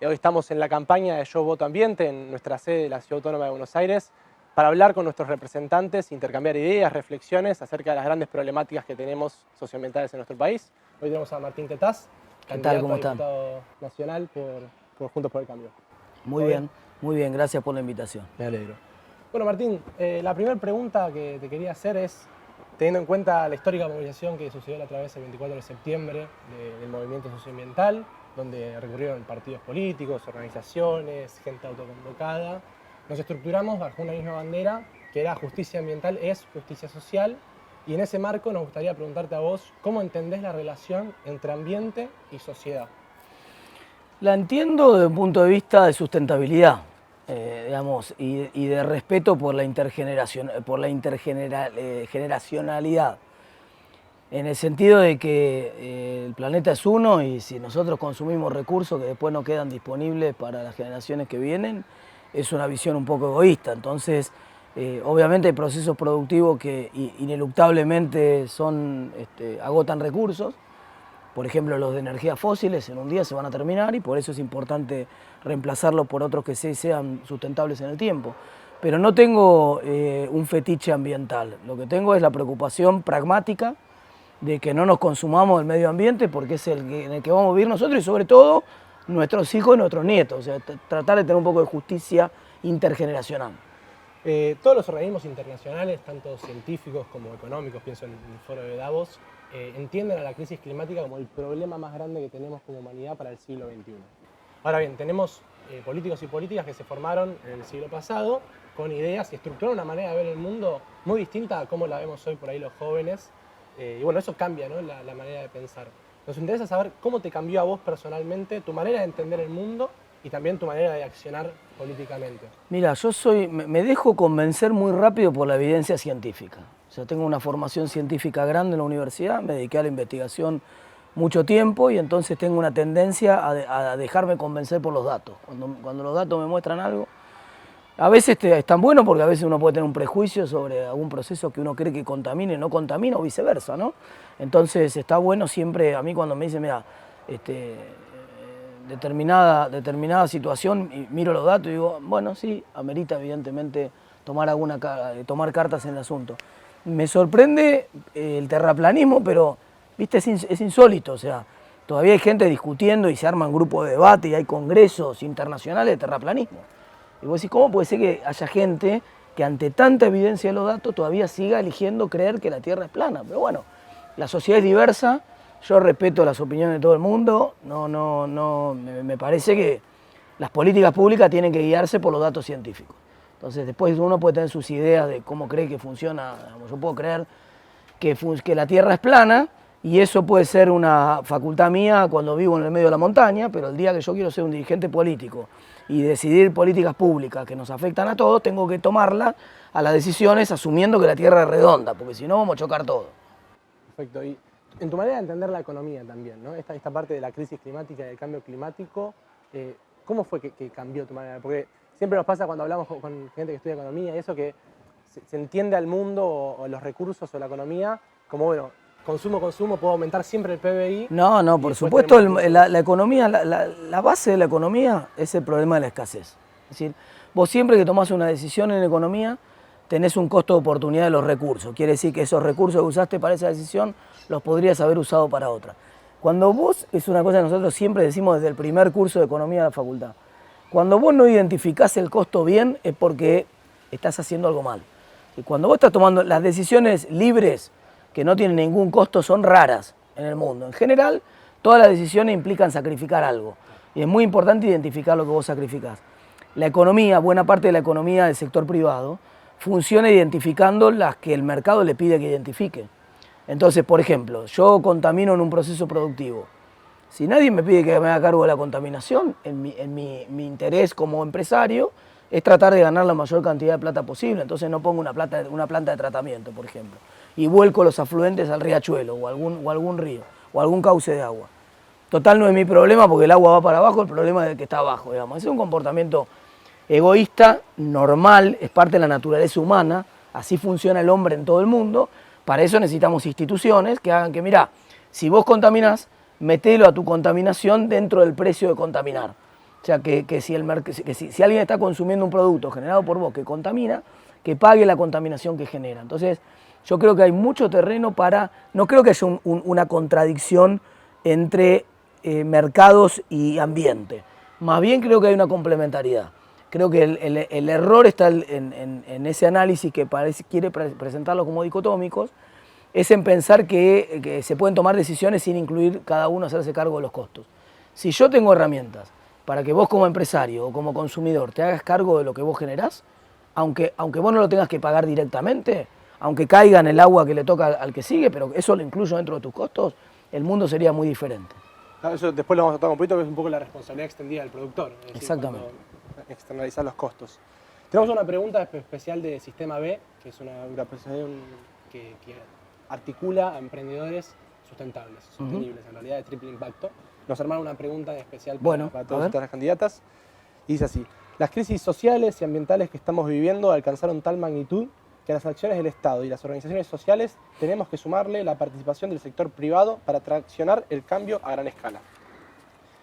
Hoy estamos en la campaña de Yo Voto Ambiente en nuestra sede de la Ciudad Autónoma de Buenos Aires para hablar con nuestros representantes, intercambiar ideas, reflexiones acerca de las grandes problemáticas que tenemos socioambientales en nuestro país. Hoy tenemos a Martín Tetaz, candidato a diputado nacional por Juntos por el Cambio. Muy bien, gracias por la invitación. Me alegro. Bueno, Martín, la primera pregunta que te quería hacer es, teniendo en cuenta la histórica movilización que sucedió a través del 24 de septiembre del movimiento socioambiental, donde recurrieron partidos políticos, organizaciones, gente autoconvocada, nos estructuramos bajo una misma bandera, que era justicia ambiental es justicia social, y en ese marco nos gustaría preguntarte a vos, ¿cómo entendés la relación entre ambiente y sociedad? La entiendo desde un punto de vista de sustentabilidad, digamos, y de respeto por la intergeneracionalidad. En el sentido de que el planeta es uno y si nosotros consumimos recursos que después no quedan disponibles para las generaciones que vienen, es una visión un poco egoísta. Entonces, obviamente hay procesos productivos que ineluctablemente agotan recursos. Por ejemplo, los de energías fósiles en un día se van a terminar y por eso es importante reemplazarlos por otros que sean sustentables en el tiempo. Pero no tengo un fetiche ambiental, lo que tengo es la preocupación pragmática de que no nos consumamos el medio ambiente porque es en el que vamos a vivir nosotros y sobre todo nuestros hijos y nuestros nietos. O sea, tratar de tener un poco de justicia intergeneracional. Todos los organismos internacionales, tanto científicos como económicos, pienso en el foro de Davos, entienden a la crisis climática como el problema más grande que tenemos como humanidad para el siglo XXI. Ahora bien, tenemos políticos y políticas que se formaron en el siglo pasado con ideas y estructuraron una manera de ver el mundo muy distinta a cómo la vemos hoy por ahí los jóvenes. Y bueno, eso cambia, ¿no? la manera de pensar. Nos interesa saber cómo te cambió a vos personalmente tu manera de entender el mundo y también tu manera de accionar políticamente. Mira, me dejo convencer muy rápido por la evidencia científica. O sea, tengo una formación científica grande en la universidad, me dediqué a la investigación mucho tiempo y entonces tengo una tendencia a dejarme convencer por los datos. Cuando los datos me muestran algo, a veces es tan bueno porque a veces uno puede tener un prejuicio sobre algún proceso que uno cree que contamina y no contamina o viceversa, ¿no? Entonces está bueno siempre, a mí cuando me dicen, mira, determinada situación, y miro los datos y digo, bueno, sí, amerita evidentemente tomar cartas en el asunto. Me sorprende el terraplanismo, pero viste, es insólito, o sea, todavía hay gente discutiendo y se arman grupos de debate y hay congresos internacionales de terraplanismo. Y vos decís, ¿cómo puede ser que haya gente que ante tanta evidencia de los datos todavía siga eligiendo creer que la Tierra es plana? Pero bueno, la sociedad es diversa, yo respeto las opiniones de todo el mundo, me parece que las políticas públicas tienen que guiarse por los datos científicos. Entonces después uno puede tener sus ideas de cómo cree que funciona, yo puedo creer que la Tierra es plana y eso puede ser una facultad mía cuando vivo en el medio de la montaña, pero el día que yo quiero ser un dirigente político y decidir políticas públicas que nos afectan a todos, tengo que tomarlas a las decisiones asumiendo que la Tierra es redonda, porque si no vamos a chocar todo. Perfecto. Y en tu manera de entender la economía también, ¿no? Esta parte de la crisis climática y del cambio climático, ¿cómo fue que cambió tu manera? Porque siempre nos pasa cuando hablamos con gente que estudia economía y eso, que se entiende al mundo o los recursos o la economía como, bueno, consumo, puedo aumentar siempre el PBI. No, por supuesto, la economía, la base de la economía es el problema de la escasez. Es decir, vos siempre que tomás una decisión en economía, tenés un costo de oportunidad de los recursos. Quiere decir que esos recursos que usaste para esa decisión los podrías haber usado para otra. Cuando vos, es una cosa que nosotros siempre decimos desde el primer curso de economía de la facultad, cuando vos no identificás el costo bien es porque estás haciendo algo mal. Y cuando vos estás tomando las decisiones libres, que no tienen ningún costo, son raras en el mundo. En general, todas las decisiones implican sacrificar algo. Y es muy importante identificar lo que vos sacrificás. La economía, buena parte de la economía del sector privado, funciona identificando las que el mercado le pide que identifique. Entonces, por ejemplo, yo contamino en un proceso productivo. Si nadie me pide que me haga cargo de la contaminación, mi interés como empresario es tratar de ganar la mayor cantidad de plata posible. Entonces no pongo una planta de tratamiento, por ejemplo, y vuelco los afluentes al riachuelo o algún río o algún cauce de agua. Total, no es mi problema porque el agua va para abajo, el problema es el que está abajo, digamos. Es un comportamiento egoísta, normal, es parte de la naturaleza humana, así funciona el hombre en todo el mundo. Para eso necesitamos instituciones que hagan que, mirá, si vos contaminás, metelo a tu contaminación dentro del precio de contaminar. sea, si alguien está consumiendo un producto generado por vos que contamina, que pague la contaminación que genera. Entonces, yo creo que hay mucho terreno para, no creo que haya una contradicción entre mercados y ambiente, más bien creo que hay una complementariedad. Creo que el error está en ese análisis que quiere presentarlo como dicotómicos, es en pensar que se pueden tomar decisiones sin incluir cada uno hacerse cargo de los costos. Si yo tengo herramientas para que vos como empresario o como consumidor te hagas cargo de lo que vos generás, aunque vos no lo tengas que pagar directamente, aunque caiga en el agua que le toca al que sigue, pero eso lo incluyo dentro de tus costos, el mundo sería muy diferente. Claro, eso después lo vamos a tocar un poquito, que es un poco la responsabilidad extendida del productor. Es decir, Exactamente. Externalizar los costos. Tenemos una pregunta especial de Sistema B, que es una organización que articula a emprendedores sostenibles, en realidad de triple impacto. Nos armaron una pregunta especial para todas las candidatas. Y dice así: las crisis sociales y ambientales que estamos viviendo alcanzaron tal magnitud que a las acciones del Estado y las organizaciones sociales tenemos que sumarle la participación del sector privado para traccionar el cambio a gran escala.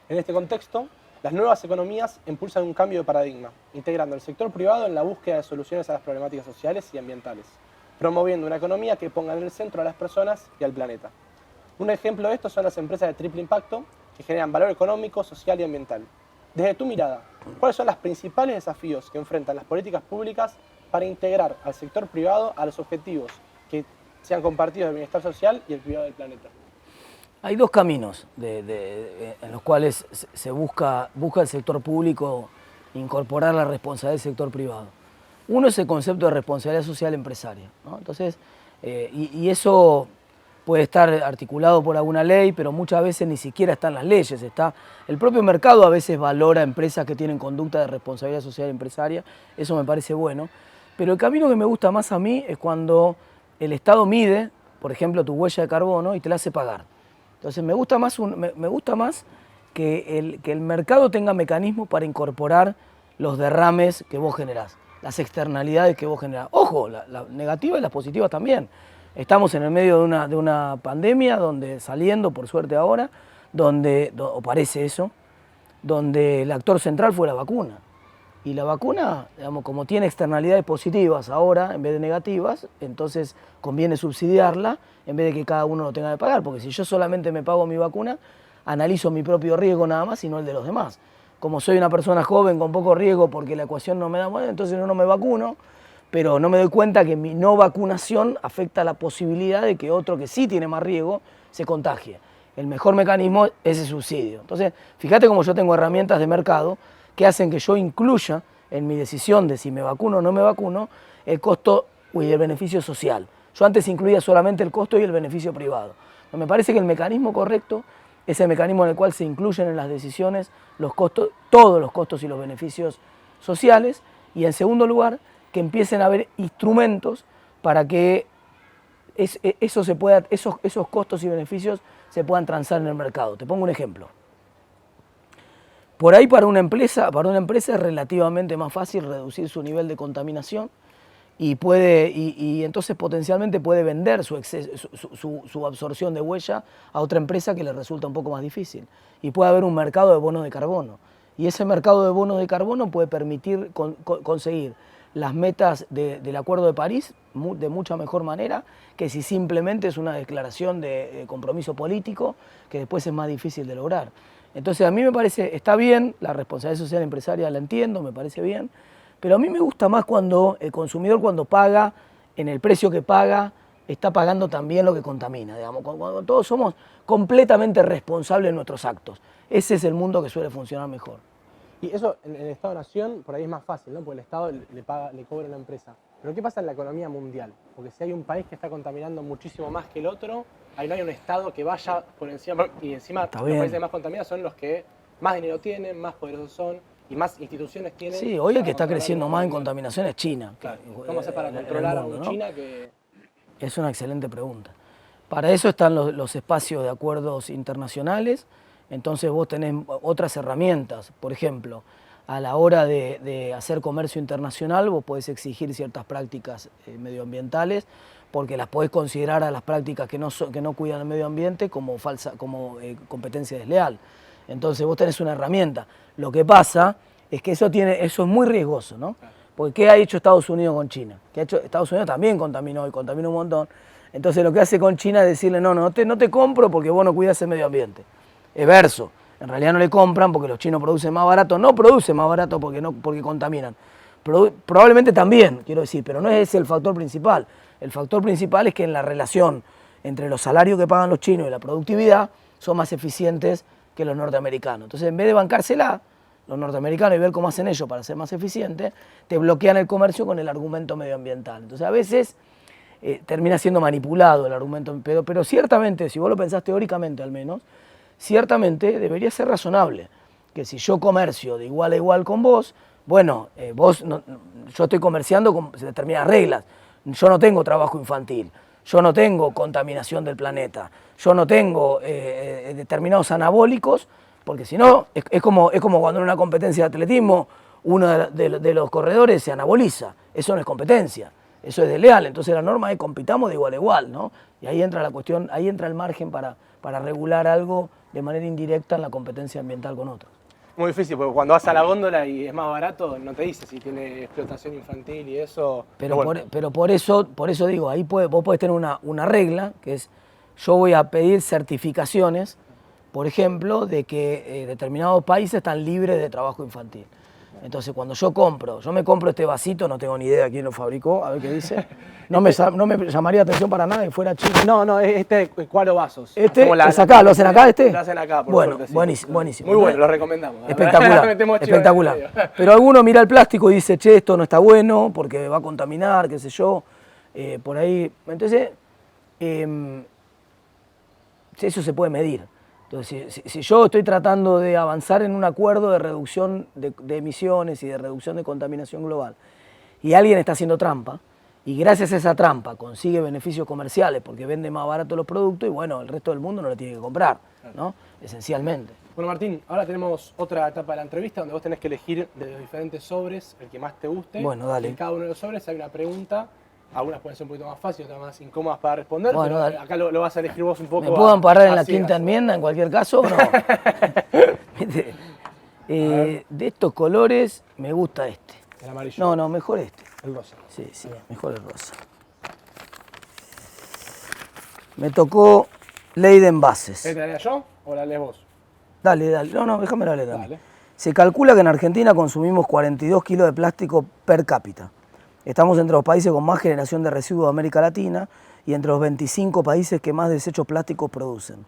En este contexto, las nuevas economías impulsan un cambio de paradigma, integrando el sector privado en la búsqueda de soluciones a las problemáticas sociales y ambientales, promoviendo una economía que ponga en el centro a las personas y al planeta. Un ejemplo de esto son las empresas de triple impacto que generan valor económico, social y ambiental. Desde tu mirada, ¿cuáles son los principales desafíos que enfrentan las políticas públicas para integrar al sector privado a los objetivos que sean compartidos del bienestar social y el cuidado del planeta? Hay dos caminos en los cuales se busca el sector público incorporar la responsabilidad del sector privado. Uno es el concepto de responsabilidad social empresaria, ¿no? Entonces, y eso puede estar articulado por alguna ley, pero muchas veces ni siquiera están las leyes. El propio mercado a veces valora empresas que tienen conducta de responsabilidad social empresaria, eso me parece bueno. Pero el camino que me gusta más a mí es cuando el Estado mide, por ejemplo, tu huella de carbono y te la hace pagar. Entonces me gusta más que el mercado tenga mecanismos para incorporar los derrames que vos generás, las externalidades que vos generás. Ojo, las negativas y las positivas también. Estamos en el medio de una pandemia, saliendo, por suerte ahora, o parece eso, donde el actor central fue la vacuna. Y la vacuna, digamos, como tiene externalidades positivas ahora en vez de negativas, entonces conviene subsidiarla en vez de que cada uno lo tenga que pagar, porque si yo solamente me pago mi vacuna, analizo mi propio riesgo nada más y no el de los demás. Como soy una persona joven con poco riesgo porque la ecuación no me da bueno, entonces no me vacuno, pero no me doy cuenta que mi no vacunación afecta la posibilidad de que otro que sí tiene más riesgo se contagie. El mejor mecanismo es el subsidio. Entonces, fíjate cómo yo tengo herramientas de mercado que hacen que yo incluya en mi decisión de si me vacuno o no me vacuno el costo y el beneficio social. Yo antes incluía solamente el costo y el beneficio privado. Pero me parece que el mecanismo correcto es el mecanismo en el cual se incluyen en las decisiones los costos, todos los costos y los beneficios sociales, y en segundo lugar, que empiecen a haber instrumentos para que esos costos y beneficios se puedan transar en el mercado. Te pongo un ejemplo. Por ahí para una empresa es relativamente más fácil reducir su nivel de contaminación y entonces potencialmente puede vender su absorción de huella a otra empresa que le resulta un poco más difícil. Y puede haber un mercado de bonos de carbono. Y ese mercado de bonos de carbono puede permitir conseguir las metas del Acuerdo de París de mucha mejor manera que si simplemente es una declaración de compromiso político que después es más difícil de lograr. Entonces a mí me parece, está bien, la responsabilidad social empresaria la entiendo, me parece bien, pero a mí me gusta más cuando el consumidor cuando paga, en el precio que paga, está pagando también lo que contamina, digamos, cuando todos somos completamente responsables de nuestros actos. Ese es el mundo que suele funcionar mejor. Y eso en el Estado-Nación por ahí es más fácil, ¿no? Porque el Estado le cobra a una empresa. Pero ¿qué pasa en la economía mundial? Porque si hay un país que está contaminando muchísimo más que el otro, ahí no hay un Estado que vaya por encima, y encima los países más contaminados son los que más dinero tienen, más poderosos son y más instituciones tienen. Sí, hoy el que está creciendo más en contaminación es China. Claro. ¿Cómo hacer para controlar a un China que...? Es una excelente pregunta. Para eso están los espacios de acuerdos internacionales. Entonces vos tenés otras herramientas, por ejemplo, a la hora de hacer comercio internacional vos podés exigir ciertas prácticas medioambientales porque las podés considerar a las prácticas que no cuidan el medio ambiente como competencia desleal. Entonces vos tenés una herramienta. Lo que pasa es que eso es muy riesgoso, ¿no? Porque ¿qué ha hecho Estados Unidos con China? ¿Qué ha hecho? Estados Unidos también contaminó y contaminó un montón. Entonces lo que hace con China es decirle, no te compro porque vos no cuidás el medio ambiente. Es verso. En realidad no le compran porque los chinos producen más barato. No producen más barato porque contaminan. Probablemente también, quiero decir, pero no es ese el factor principal. El factor principal es que en la relación entre los salarios que pagan los chinos y la productividad son más eficientes que los norteamericanos. Entonces, en vez de bancársela, los norteamericanos y ver cómo hacen ellos para ser más eficientes, te bloquean el comercio con el argumento medioambiental. Entonces, a veces termina siendo manipulado el argumento, pero ciertamente, si vos lo pensás teóricamente al menos, ciertamente debería ser razonable que si yo comercio de igual a igual con vos, bueno, yo estoy comerciando con determinadas reglas. Yo no tengo trabajo infantil, yo no tengo contaminación del planeta, yo no tengo determinados anabólicos, porque si no, es como cuando en una competencia de atletismo uno de los corredores se anaboliza. Eso no es competencia, eso es desleal. Entonces la norma es compitamos de igual a igual, ¿no? Y ahí entra la cuestión, ahí entra el margen para regular algo de manera indirecta en la competencia ambiental con otros. Muy difícil, porque cuando vas a la góndola y es más barato, no te dice si tiene explotación infantil y eso. Pero por eso digo, ahí vos podés tener una regla, que es, yo voy a pedir certificaciones, por ejemplo, de que determinados países están libres de trabajo infantil. Entonces, cuando yo me compro este vasito, no tengo ni idea quién lo fabricó, a ver qué dice. No me llamaría atención para nada que fuera chino. No, este Cuaro Vasos. ¿Este es acá? ¿Lo hacen acá este? Lo hacen acá, por bueno, suerte, sí. buenísimo. Muy bueno, lo recomendamos. Espectacular, espectacular. Pero alguno mira el plástico y dice, che, esto no está bueno porque va a contaminar, qué sé yo. Por ahí, entonces, eso se puede medir. Entonces, si yo estoy tratando de avanzar en un acuerdo de reducción de emisiones y de reducción de contaminación global, y alguien está haciendo trampa, y gracias a esa trampa consigue beneficios comerciales porque vende más barato los productos, y bueno, el resto del mundo no le tiene que comprar, ¿no? Esencialmente. Bueno, Martín, ahora tenemos otra etapa de la entrevista donde vos tenés que elegir de los diferentes sobres el que más te guste. Bueno, dale. En cada uno de los sobres hay una pregunta. Algunas pueden ser un poquito más fáciles, otras más incómodas para responder, bueno, pero acá lo vas a elegir vos un poco. ¿Me puedo amparar en la quinta enmienda en cualquier caso o no? De estos colores me gusta este. El amarillo. No, mejor este. El rosa. Sí, mejor el rosa. Me tocó ley de envases. ¿Te la lea yo o la lees vos? Dale. No, déjame la leer. Dale. Se calcula que en Argentina consumimos 42 kilos de plástico per cápita. Estamos entre los países con más generación de residuos de América Latina y entre los 25 países que más desechos plásticos producen.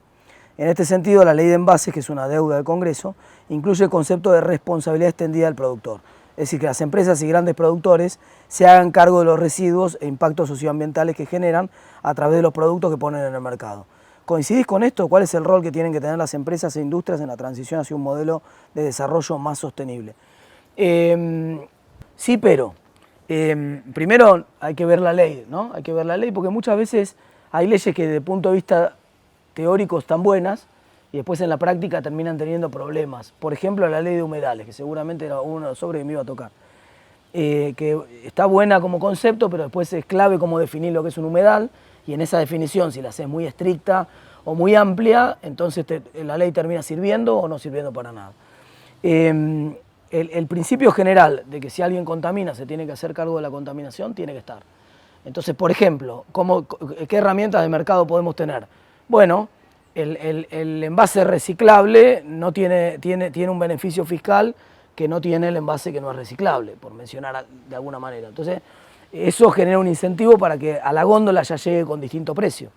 En este sentido, la ley de envases, que es una deuda del Congreso, incluye el concepto de responsabilidad extendida del productor. Es decir, que las empresas y grandes productores se hagan cargo de los residuos e impactos socioambientales que generan a través de los productos que ponen en el mercado. ¿Coincidís con esto? ¿Cuál es el rol que tienen que tener las empresas e industrias en la transición hacia un modelo de desarrollo más sostenible? Sí, pero primero hay que ver la ley, ¿no? Hay que ver la ley porque muchas veces hay leyes que desde el punto de vista teórico están buenas y después en la práctica terminan teniendo problemas. Por ejemplo, la ley de humedales, que seguramente era uno de los sobres que me iba a tocar. Que está buena como concepto, pero después es clave cómo definir lo que es un humedal, y en esa definición, si la haces muy estricta o muy amplia, entonces la ley termina sirviendo o no sirviendo para nada. El principio general de que si alguien contamina se tiene que hacer cargo de la contaminación tiene que estar. Entonces, por ejemplo, ¿qué herramientas de mercado podemos tener? Bueno, el envase reciclable tiene un beneficio fiscal que no tiene el envase que no es reciclable, por mencionar de alguna manera. Entonces, eso genera un incentivo para que a la góndola ya llegue con distinto precio.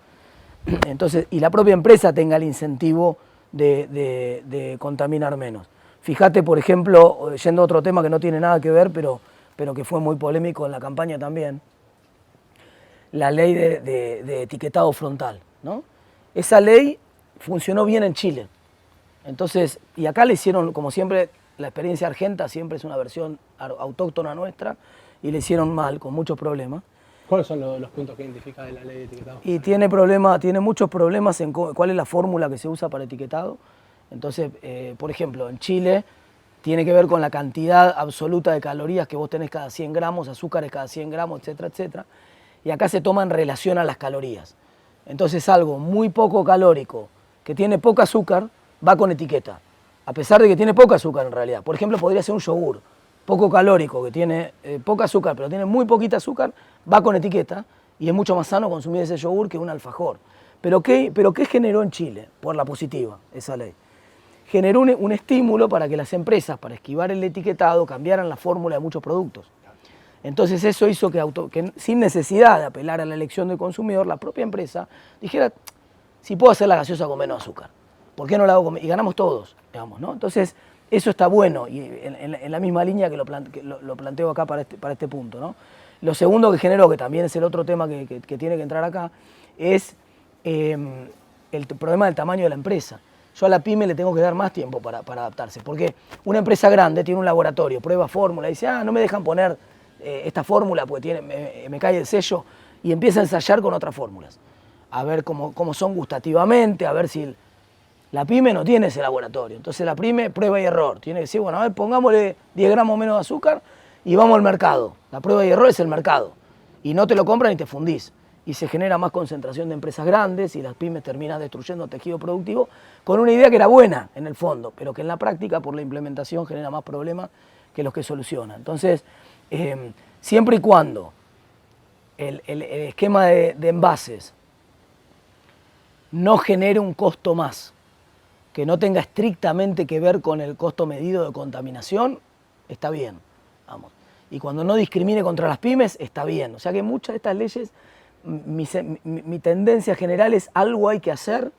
Entonces, y la propia empresa tenga el incentivo de contaminar menos. Fíjate, por ejemplo, yendo a otro tema que no tiene nada que ver, pero que fue muy polémico en la campaña también, la ley de etiquetado frontal, ¿no? Esa ley funcionó bien en Chile. Entonces, y acá le hicieron, como siempre, la experiencia argenta siempre es una versión autóctona nuestra, y le hicieron mal, con muchos problemas. ¿Cuáles son los puntos que identifica de la ley de etiquetado? Y tiene muchos problemas en cuál es la fórmula que se usa para etiquetado. Entonces, por ejemplo, en Chile tiene que ver con la cantidad absoluta de calorías que vos tenés cada 100 gramos, azúcares cada 100 gramos, etcétera, etcétera. Y acá se toma en relación a las calorías. Entonces algo muy poco calórico, que tiene poco azúcar, va con etiqueta. a pesar de que tiene poca azúcar en realidad. Por ejemplo, podría ser un yogur poco calórico, que tiene poca azúcar, pero tiene muy poquita azúcar, va con etiqueta y es mucho más sano consumir ese yogur que un alfajor. ¿Pero qué generó en Chile por la positiva esa ley? Generó un estímulo para que las empresas, para esquivar el etiquetado, cambiaran la fórmula de muchos productos. Entonces eso hizo que sin necesidad de apelar a la elección del consumidor, la propia empresa dijera, si puedo hacer la gaseosa con menos azúcar, ¿por qué no la hago con? Y ganamos todos, digamos, ¿no? Entonces eso está bueno y en la misma línea que lo planteo acá para este punto, ¿no? Lo segundo que generó, que también es el otro tema que tiene que entrar acá, es el problema del tamaño de la empresa. Yo a la pyme le tengo que dar más tiempo para adaptarse, porque una empresa grande tiene un laboratorio, prueba fórmula, y dice, no me dejan poner esta fórmula porque me cae el sello, y empieza a ensayar con otras fórmulas, a ver cómo son gustativamente, a ver si... La pyme no tiene ese laboratorio, entonces la pyme prueba y error, tiene que decir, bueno, a ver, pongámosle 10 gramos menos de azúcar y vamos al mercado. La prueba y error es el mercado, y no te lo compran y te fundís. Y se genera más concentración de empresas grandes y las pymes terminan destruyendo tejido productivo con una idea que era buena en el fondo, pero que en la práctica por la implementación genera más problemas que los que soluciona. Entonces, siempre y cuando el esquema de envases no genere un costo más, que no tenga estrictamente que ver con el costo medido de contaminación, está bien, vamos. Y cuando no discrimine contra las pymes, está bien. O sea que muchas de estas leyes, mi tendencia general es algo hay que hacer,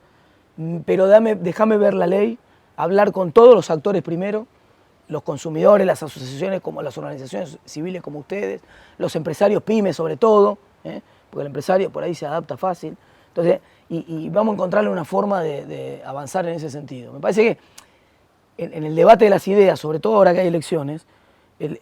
pero déjame ver la ley, hablar con todos los actores primero, los consumidores, las asociaciones, como las organizaciones civiles como ustedes, los empresarios pymes sobre todo, porque el empresario por ahí se adapta fácil. Entonces, y vamos a encontrarle una forma de avanzar en ese sentido. Me parece que en el debate de las ideas, sobre todo ahora que hay elecciones,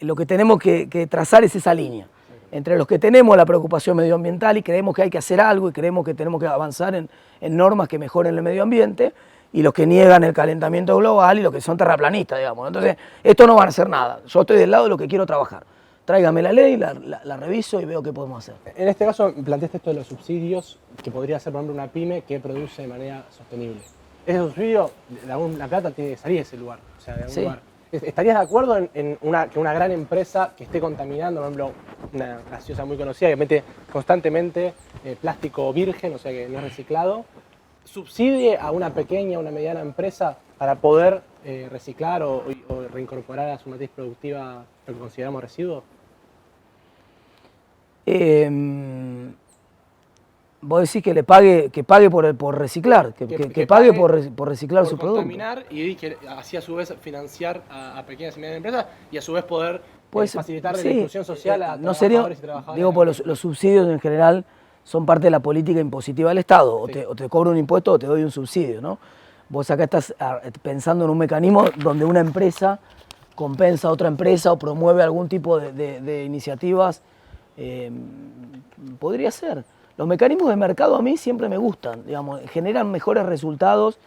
lo que tenemos que trazar es esa línea. Entre los que tenemos la preocupación medioambiental y creemos que hay que hacer algo y creemos que tenemos que avanzar en normas que mejoren el medio ambiente, y los que niegan el calentamiento global y los que son terraplanistas, digamos. Entonces, esto no van a hacer nada. Yo estoy del lado de lo que quiero trabajar. Tráigame la ley, la reviso y veo qué podemos hacer. En este caso, planteaste esto de los subsidios, que podría ser, por ejemplo, una pyme que produce de manera sostenible. Ese subsidio, la plata tiene que salir de ese lugar, o sea, de algún lugar. ¿Estarías de acuerdo en que una gran empresa que esté contaminando, por ejemplo, una gaseosa muy conocida que mete constantemente plástico virgen, o sea que no es reciclado, subsidie a una pequeña, una mediana empresa para poder reciclar o reincorporar a su matriz productiva lo que consideramos residuos? Vos decís que pague por reciclar, que pague por reciclar su producto. Contaminar y que así a su vez financiar a pequeñas y medianas empresas y a su vez poder facilitar la inclusión social a trabajadores y trabajadoras. Digo, pues los subsidios en general son parte de la política impositiva del Estado. Sí. O te cobro un impuesto o te doy un subsidio, ¿no? Vos acá estás pensando en un mecanismo donde una empresa compensa a otra empresa o promueve algún tipo de iniciativas. Podría ser. Los mecanismos de mercado a mí siempre me gustan, digamos, generan mejores resultados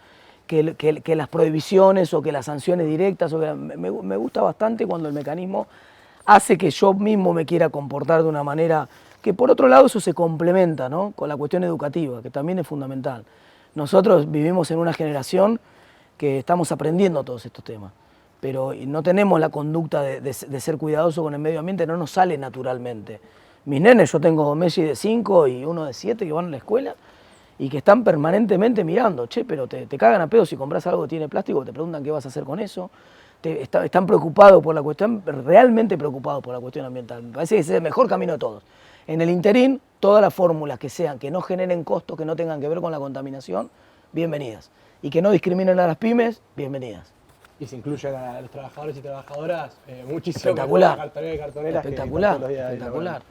que las prohibiciones o que las sanciones directas. Me gusta bastante cuando el mecanismo hace que yo mismo me quiera comportar de una manera que, por otro lado, eso se complementa, ¿no?, con la cuestión educativa, que también es fundamental. Nosotros vivimos en una generación que estamos aprendiendo todos estos temas, pero no tenemos la conducta de ser cuidadosos con el medio ambiente, no nos sale naturalmente. Mis nenes, yo tengo Messi de 5 y uno de 7 que van a la escuela y que están permanentemente mirando, che, pero te cagan a pedo si compras algo que tiene plástico, te preguntan qué vas a hacer con eso. Están preocupados por la cuestión, realmente preocupados por la cuestión ambiental. Me parece que ese es el mejor camino de todos. En el interín, todas las fórmulas que sean, que no generen costos, que no tengan que ver con la contaminación, bienvenidas. Y que no discriminen a las pymes, bienvenidas. Y se incluyen a los trabajadores y trabajadoras, muchísimo. Espectacular. Cartoneros y cartoneras. Espectacular.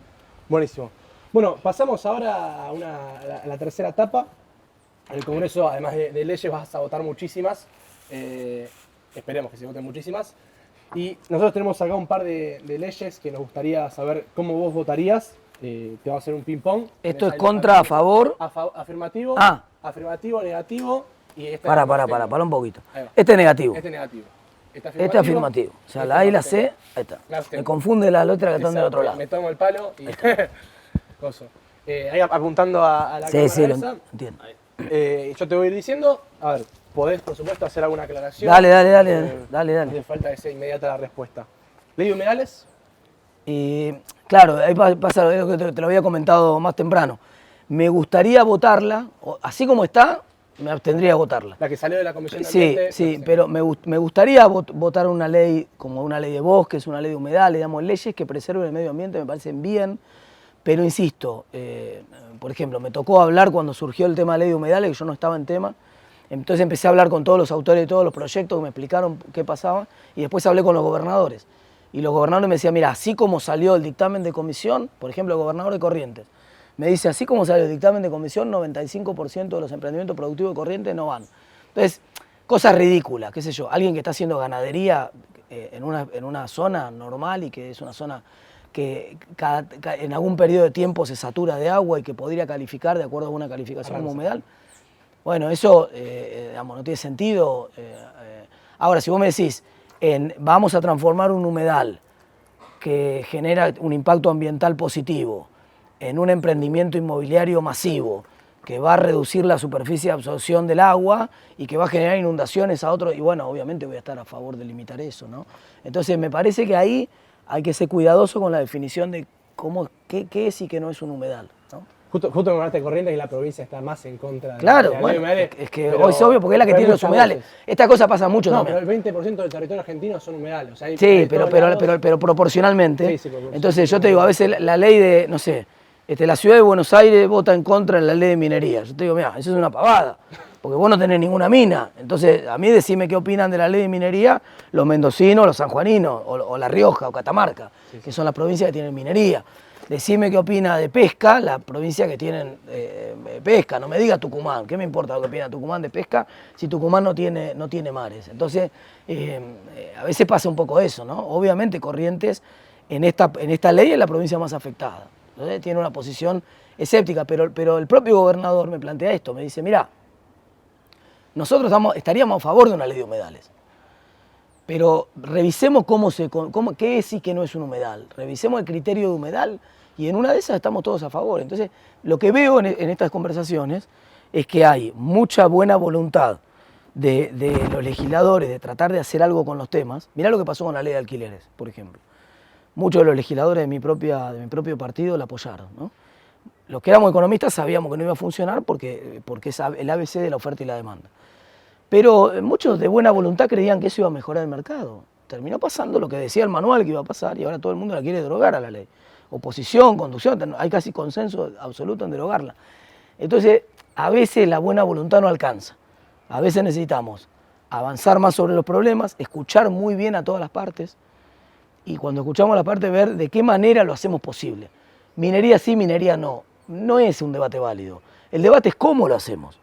Buenísimo. Bueno, pasamos ahora a la tercera etapa. En el Congreso, además de leyes, vas a votar muchísimas. Esperemos que se voten muchísimas. Y nosotros tenemos acá un par de leyes que nos gustaría saber cómo vos votarías. Te va a hacer un ping-pong. ¿Esto es contra, a favor? Afirmativo, afirmativo, negativo. Y para un poquito. Este es negativo. Este es negativo. Este es afirmativo. O sea, la A y la C, ahí está. Me confunde la letra que están del otro lado. Me tomo el palo y... Coso. Ahí apuntando a la cámara. Sí, lo entiendo. Yo te voy a ir diciendo, a ver, podés, por supuesto, hacer alguna aclaración. Dale. Hace falta que sea inmediata la respuesta. ¿Ley de humedales? Y claro, ahí pasa lo que te lo había comentado más temprano. Me gustaría votarla, así como está, me abstendría de votarla. La que salió de la Comisión de Sí, Ambiente. sí, pero me gustaría votar una ley como una ley de bosques, una ley de humedales, digamos, leyes que preserven el medio ambiente me parecen bien, pero insisto, por ejemplo, me tocó hablar cuando surgió el tema de ley de humedales, que yo no estaba en tema, entonces empecé a hablar con todos los autores de todos los proyectos que me explicaron qué pasaba, y después hablé con los gobernadores. Y los gobernadores me decían, mira, así como salió el dictamen de comisión, por ejemplo, el gobernador de Corrientes, me dice, así como salió el dictamen de comisión, 95% de los emprendimientos productivos de Corrientes no van. Entonces, cosas ridículas, qué sé yo, alguien que está haciendo ganadería en una zona normal y que es una zona que en algún periodo de tiempo se satura de agua y que podría calificar de acuerdo a una calificación como humedal, bueno, eso digamos, no tiene sentido. Ahora, si vos me decís, vamos a transformar un humedal que genera un impacto ambiental positivo en un emprendimiento inmobiliario masivo que va a reducir la superficie de absorción del agua y que va a generar inundaciones a otros, y bueno, obviamente voy a estar a favor de limitar eso, ¿no? Entonces me parece que ahí hay que ser cuidadoso con la definición de qué es y qué no es un humedal, ¿no? Justo me hablaste de Corrientes y la provincia está más en contra de la ley de humedales. Es que hoy es obvio porque es la que tiene los humedales. Esta cosa pasa mucho también. Pero el 20% del territorio argentino son humedales. O sea, sí, pero proporcionalmente. Sí, entonces yo te digo, a veces la ley de, no sé, la ciudad de Buenos Aires vota en contra de la ley de minería. Yo te digo, mira, eso es una pavada, porque vos no tenés ninguna mina. Entonces, a mí decime qué opinan de la ley de minería los mendocinos, los sanjuaninos, o La Rioja, o Catamarca, que son las provincias que tienen minería. Decime qué opina de pesca, la provincia que tienen pesca, no me diga Tucumán, ¿qué me importa lo que opina Tucumán de pesca si Tucumán no tiene mares? Entonces, a veces pasa un poco eso, ¿no? Obviamente Corrientes en esta ley es la provincia más afectada, ¿no? Tiene una posición escéptica, pero el propio gobernador me plantea esto, me dice, mira, nosotros estaríamos a favor de una ley de humedales, pero revisemos qué es y qué no es un humedal, revisemos el criterio de humedal y en una de esas estamos todos a favor. Entonces, lo que veo en estas conversaciones es que hay mucha buena voluntad de los legisladores de tratar de hacer algo con los temas. Mirá lo que pasó con la ley de alquileres, por ejemplo. Muchos de los legisladores de mi propio partido la apoyaron, ¿no? Los que éramos economistas sabíamos que no iba a funcionar porque es el ABC de la oferta y la demanda. Pero muchos de buena voluntad creían que eso iba a mejorar el mercado. Terminó pasando lo que decía el manual que iba a pasar y ahora todo el mundo la quiere derogar a la ley. Oposición, conducción, hay casi consenso absoluto en derogarla. Entonces, a veces la buena voluntad no alcanza. A veces necesitamos avanzar más sobre los problemas, escuchar muy bien a todas las partes y cuando escuchamos a las partes ver de qué manera lo hacemos posible. Minería sí, minería no. No es un debate válido. El debate es cómo lo hacemos.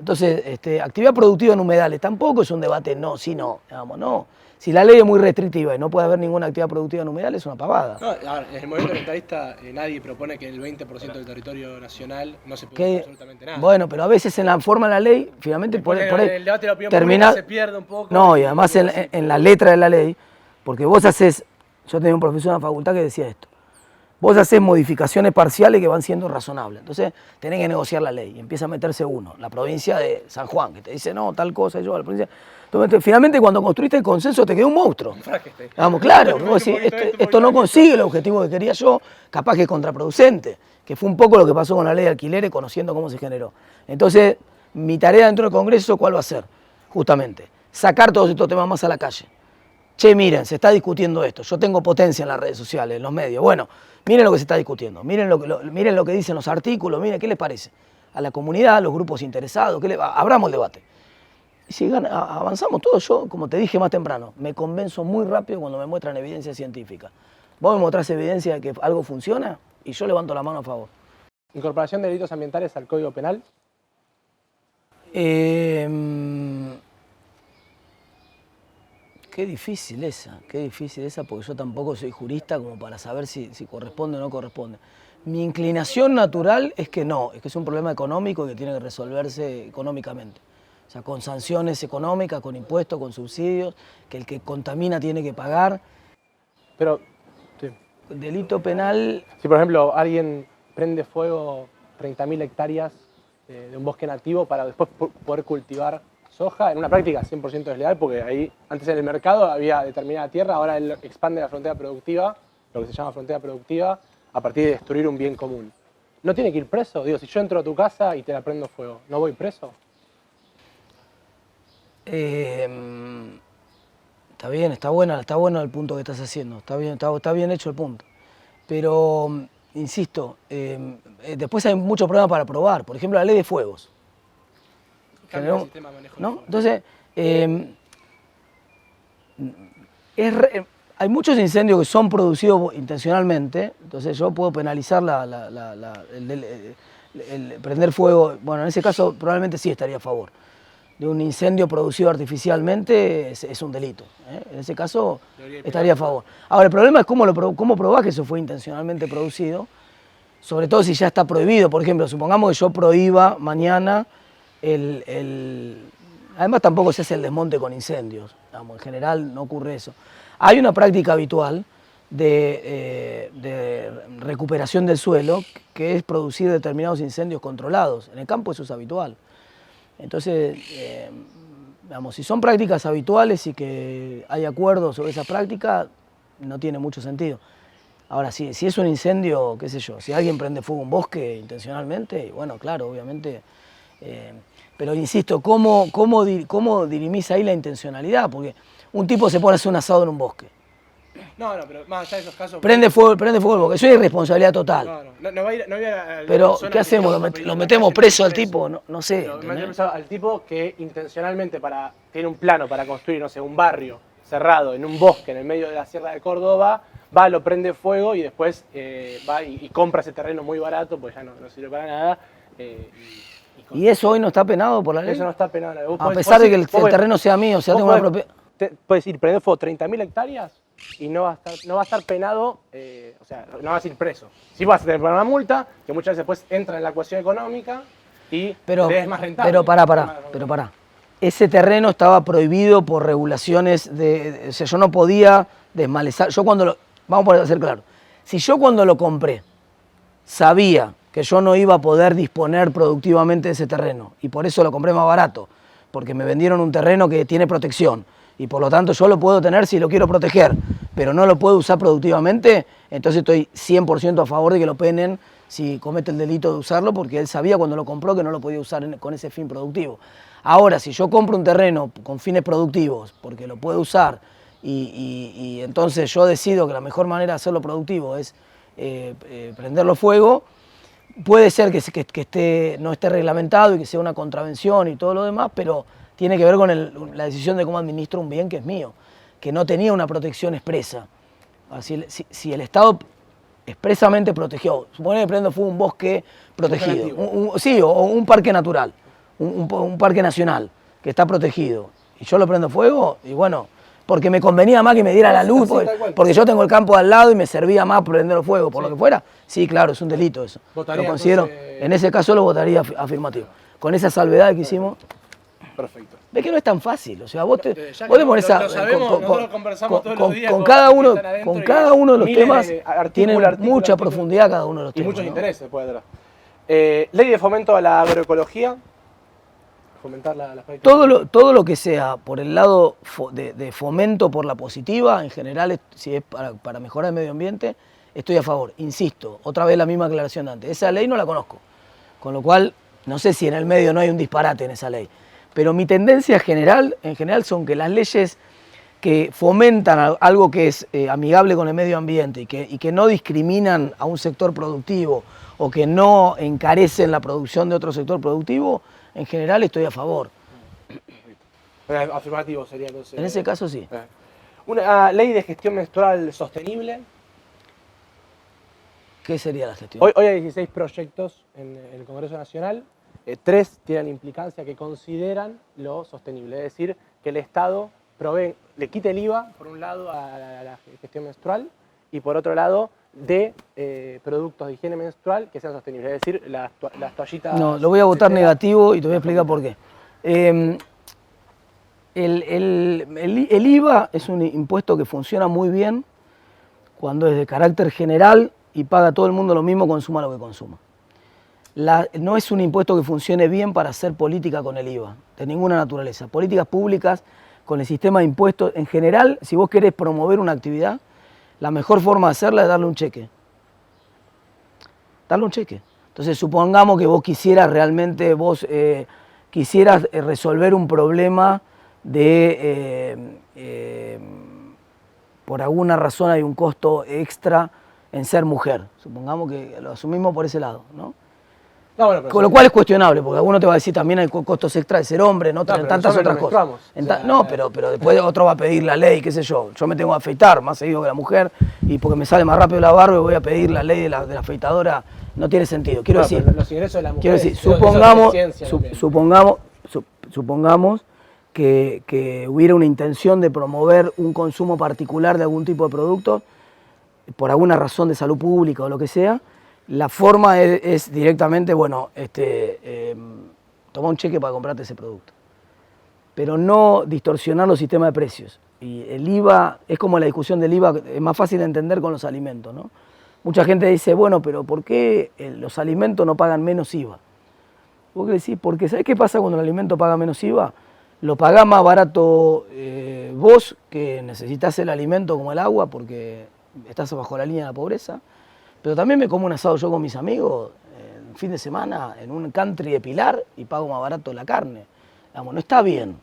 Entonces, actividad productiva en humedales tampoco es un debate no, sí, no, digamos, no. Si la ley es muy restrictiva y no puede haber ninguna actividad productiva en humedales, es una pavada. No, a ver, en el movimiento ambientalista nadie propone que el 20% del territorio nacional no se produzca absolutamente nada. Bueno, pero a veces en la forma de la ley, finalmente por el debate de la opinión termina, pública se pierde un poco. No, y además en la letra de la ley, porque vos haces, yo tenía un profesor en la facultad que decía esto, vos haces modificaciones parciales que van siendo razonables. Entonces tenés que negociar la ley y empieza a meterse uno, la provincia de San Juan, que te dice no, tal cosa, yo, la provincia. Entonces, finalmente cuando construiste el consenso te quedó un monstruo. Vamos, claro, vos decís, esto no consigue el objetivo que quería yo, capaz que es contraproducente, que fue un poco lo que pasó con la ley de alquileres, conociendo cómo se generó. Entonces, mi tarea dentro del Congreso, ¿cuál va a ser? Justamente, sacar todos estos temas más a la calle. Che, miren, se está discutiendo esto, yo tengo potencia en las redes sociales, en los medios. Bueno, miren lo que se está discutiendo, miren lo que dicen los artículos, miren qué les parece. A la comunidad, a los grupos interesados, abramos el debate. Y si avanzamos todos, yo, como te dije más temprano, me convenzo muy rápido cuando me muestran evidencia científica. Vos me mostrás evidencia de que algo funciona y yo levanto la mano a favor. ¿Incorporación de delitos ambientales al Código Penal? Qué difícil esa, porque yo tampoco soy jurista como para saber si corresponde o no corresponde. Mi inclinación natural es que no, es que es un problema económico y que tiene que resolverse económicamente. O sea, con sanciones económicas, con impuestos, con subsidios, que el que contamina tiene que pagar. Pero, sí. Delito penal... Si, por ejemplo, alguien prende fuego 30.000 hectáreas de un bosque nativo para después poder cultivar soja en una práctica 100% desleal, porque ahí antes en el mercado había determinada tierra, ahora él expande la frontera productiva, lo que se llama frontera productiva, a partir de destruir un bien común. ¿No tiene que ir preso? Digo, si yo entro a tu casa y te la prendo fuego, ¿no voy preso? Está bien, está bueno el punto que estás haciendo, está bien hecho el punto. Pero, insisto, después hay muchos problemas para probar. Por ejemplo, la ley de fuegos. Cambia el sistema de manejo. ¿No? Entonces, hay muchos incendios que son producidos intencionalmente, entonces yo puedo penalizar el prender fuego. Bueno, en ese caso probablemente sí estaría a favor. De un incendio producido artificialmente es un delito. En ese caso estaría a favor. Ahora, el problema es cómo probás que eso fue intencionalmente producido, sobre todo si ya está prohibido. Por ejemplo, supongamos que yo prohíba mañana además tampoco se hace el desmonte con incendios, digamos, en general no ocurre eso. Hay una práctica habitual de recuperación del suelo que es producir determinados incendios controlados. En el campo eso es habitual. Entonces, digamos, si son prácticas habituales y que hay acuerdos sobre esa práctica, no tiene mucho sentido. Ahora, si es un incendio, qué sé yo, si alguien prende fuego a un bosque intencionalmente, bueno, claro, obviamente. Pero insisto, ¿cómo dirimís ahí la intencionalidad? Porque un tipo se pone a hacer un asado en un bosque. No, pero más allá de esos casos... Prende fuego el bosque, eso es irresponsabilidad total. No va a ir pero, ¿qué hacemos? ¿Lo metemos preso al tipo? No sé. Al tipo que intencionalmente tiene un plano para construir, no sé, un barrio cerrado en un bosque en el medio de la Sierra de Córdoba, va, lo prende fuego y después va y compra ese terreno muy barato, pues ya no sirve para nada. ¿Y eso hoy no está penado por la ley? Eso no está penado. A pesar de que el terreno sea mío, o sea, tengo una propiedad... Puedes ir prender fuego 30.000 hectáreas y no va a estar penado, o sea, no vas a ir preso. Sí vas a tener una multa, que muchas veces después entra en la ecuación económica y es más rentable. Pero pará. Ese terreno estaba prohibido por regulaciones o sea, yo no podía desmalezar. Vamos a ser claro. Si yo cuando lo compré sabía que yo no iba a poder disponer productivamente de ese terreno y por eso lo compré más barato, porque me vendieron un terreno que tiene protección y por lo tanto yo lo puedo tener si lo quiero proteger, pero no lo puedo usar productivamente, entonces estoy 100% a favor de que lo penen si comete el delito de usarlo, porque él sabía cuando lo compró que no lo podía usar con ese fin productivo. Ahora, si yo compro un terreno con fines productivos, porque lo puedo usar, y entonces yo decido que la mejor manera de hacerlo productivo es prenderlo fuego, puede ser que no esté reglamentado y que sea una contravención y todo lo demás, pero tiene que ver con la decisión de cómo administro un bien que es mío, que no tenía una protección expresa. Así, si el Estado expresamente protegió, supone que prendo fuego un bosque protegido, sí, o un parque natural, un parque nacional que está protegido, y yo lo prendo fuego, y bueno, porque me convenía más que me diera la luz, porque yo tengo el campo al lado y me servía más prenderlo fuego, por lo que fuera, sí, claro, es un delito eso. Lo considero, entonces... En ese caso lo votaría afirmativo. Con esa salvedad que hicimos. Perfecto. Ves que no es tan fácil, o sea, vos te pones a... Con cada uno de los temas tiene mucha profundidad cada uno de los temas. Y muchos intereses puede atrás. Ley de fomento a la agroecología. Fomentar las prácticas. Todo lo que sea por el lado de fomento por la positiva, en general, si es para mejorar el medio ambiente, estoy a favor. Insisto, otra vez la misma aclaración de antes. Esa ley no la conozco, con lo cual no sé si en el medio no hay un disparate en esa ley. Pero mi tendencia en general son que las leyes que fomentan algo que es amigable con el medio ambiente y que no discriminan a un sector productivo o que no encarecen la producción de otro sector productivo, en general estoy a favor. Afirmativo sería entonces. En ese caso sí. Una ley de gestión menstrual sostenible. ¿Qué sería la gestión? Hoy hay 16 proyectos en el Congreso Nacional. 3 tienen implicancia que consideran lo sostenible, es decir, que el Estado le quite el IVA, por un lado, a la gestión menstrual y por otro lado, de productos de higiene menstrual que sean sostenibles, es decir, las toallitas... No, lo voy a votar negativo y te voy a explicar por qué. El IVA es un impuesto que funciona muy bien cuando es de carácter general y paga a todo el mundo lo mismo, consuma lo que consuma. no es un impuesto que funcione bien para hacer política con el IVA, de ninguna naturaleza. Políticas públicas con el sistema de impuestos, en general, si vos querés promover una actividad, la mejor forma de hacerla es darle un cheque. Darle un cheque. Entonces, supongamos que vos quisieras realmente, quisieras resolver un problema de, por alguna razón hay un costo extra en ser mujer. Supongamos que lo asumimos por ese lado, ¿no? No, bueno, Con lo cual es cuestionable, porque alguno te va a decir también hay costos extra de ser hombre, ¿no? pero Tantas otras cosas. No, pero después otro va a pedir la ley, qué sé yo. Yo me tengo que afeitar más seguido que la mujer y porque me sale más rápido la barba voy a pedir la ley de la afeitadora. No tiene sentido. Quiero decir, los ingresos de la mujer, supongamos que hubiera una intención de promover un consumo particular de algún tipo de producto por alguna razón de salud pública o lo que sea. La forma es directamente, bueno, toma un cheque para comprarte ese producto. Pero no distorsionar los sistemas de precios. Y el IVA, es como la discusión del IVA, es más fácil de entender con los alimentos, ¿no? Mucha gente dice, bueno, pero ¿por qué los alimentos no pagan menos IVA? Vos querés decir, porque ¿sabés qué pasa cuando el alimento paga menos IVA? Lo pagás más barato vos, que necesitas el alimento como el agua, porque estás bajo la línea de la pobreza. Pero también me como un asado yo con mis amigos el fin de semana en un country de Pilar y pago más barato la carne. Digamos, no está bien.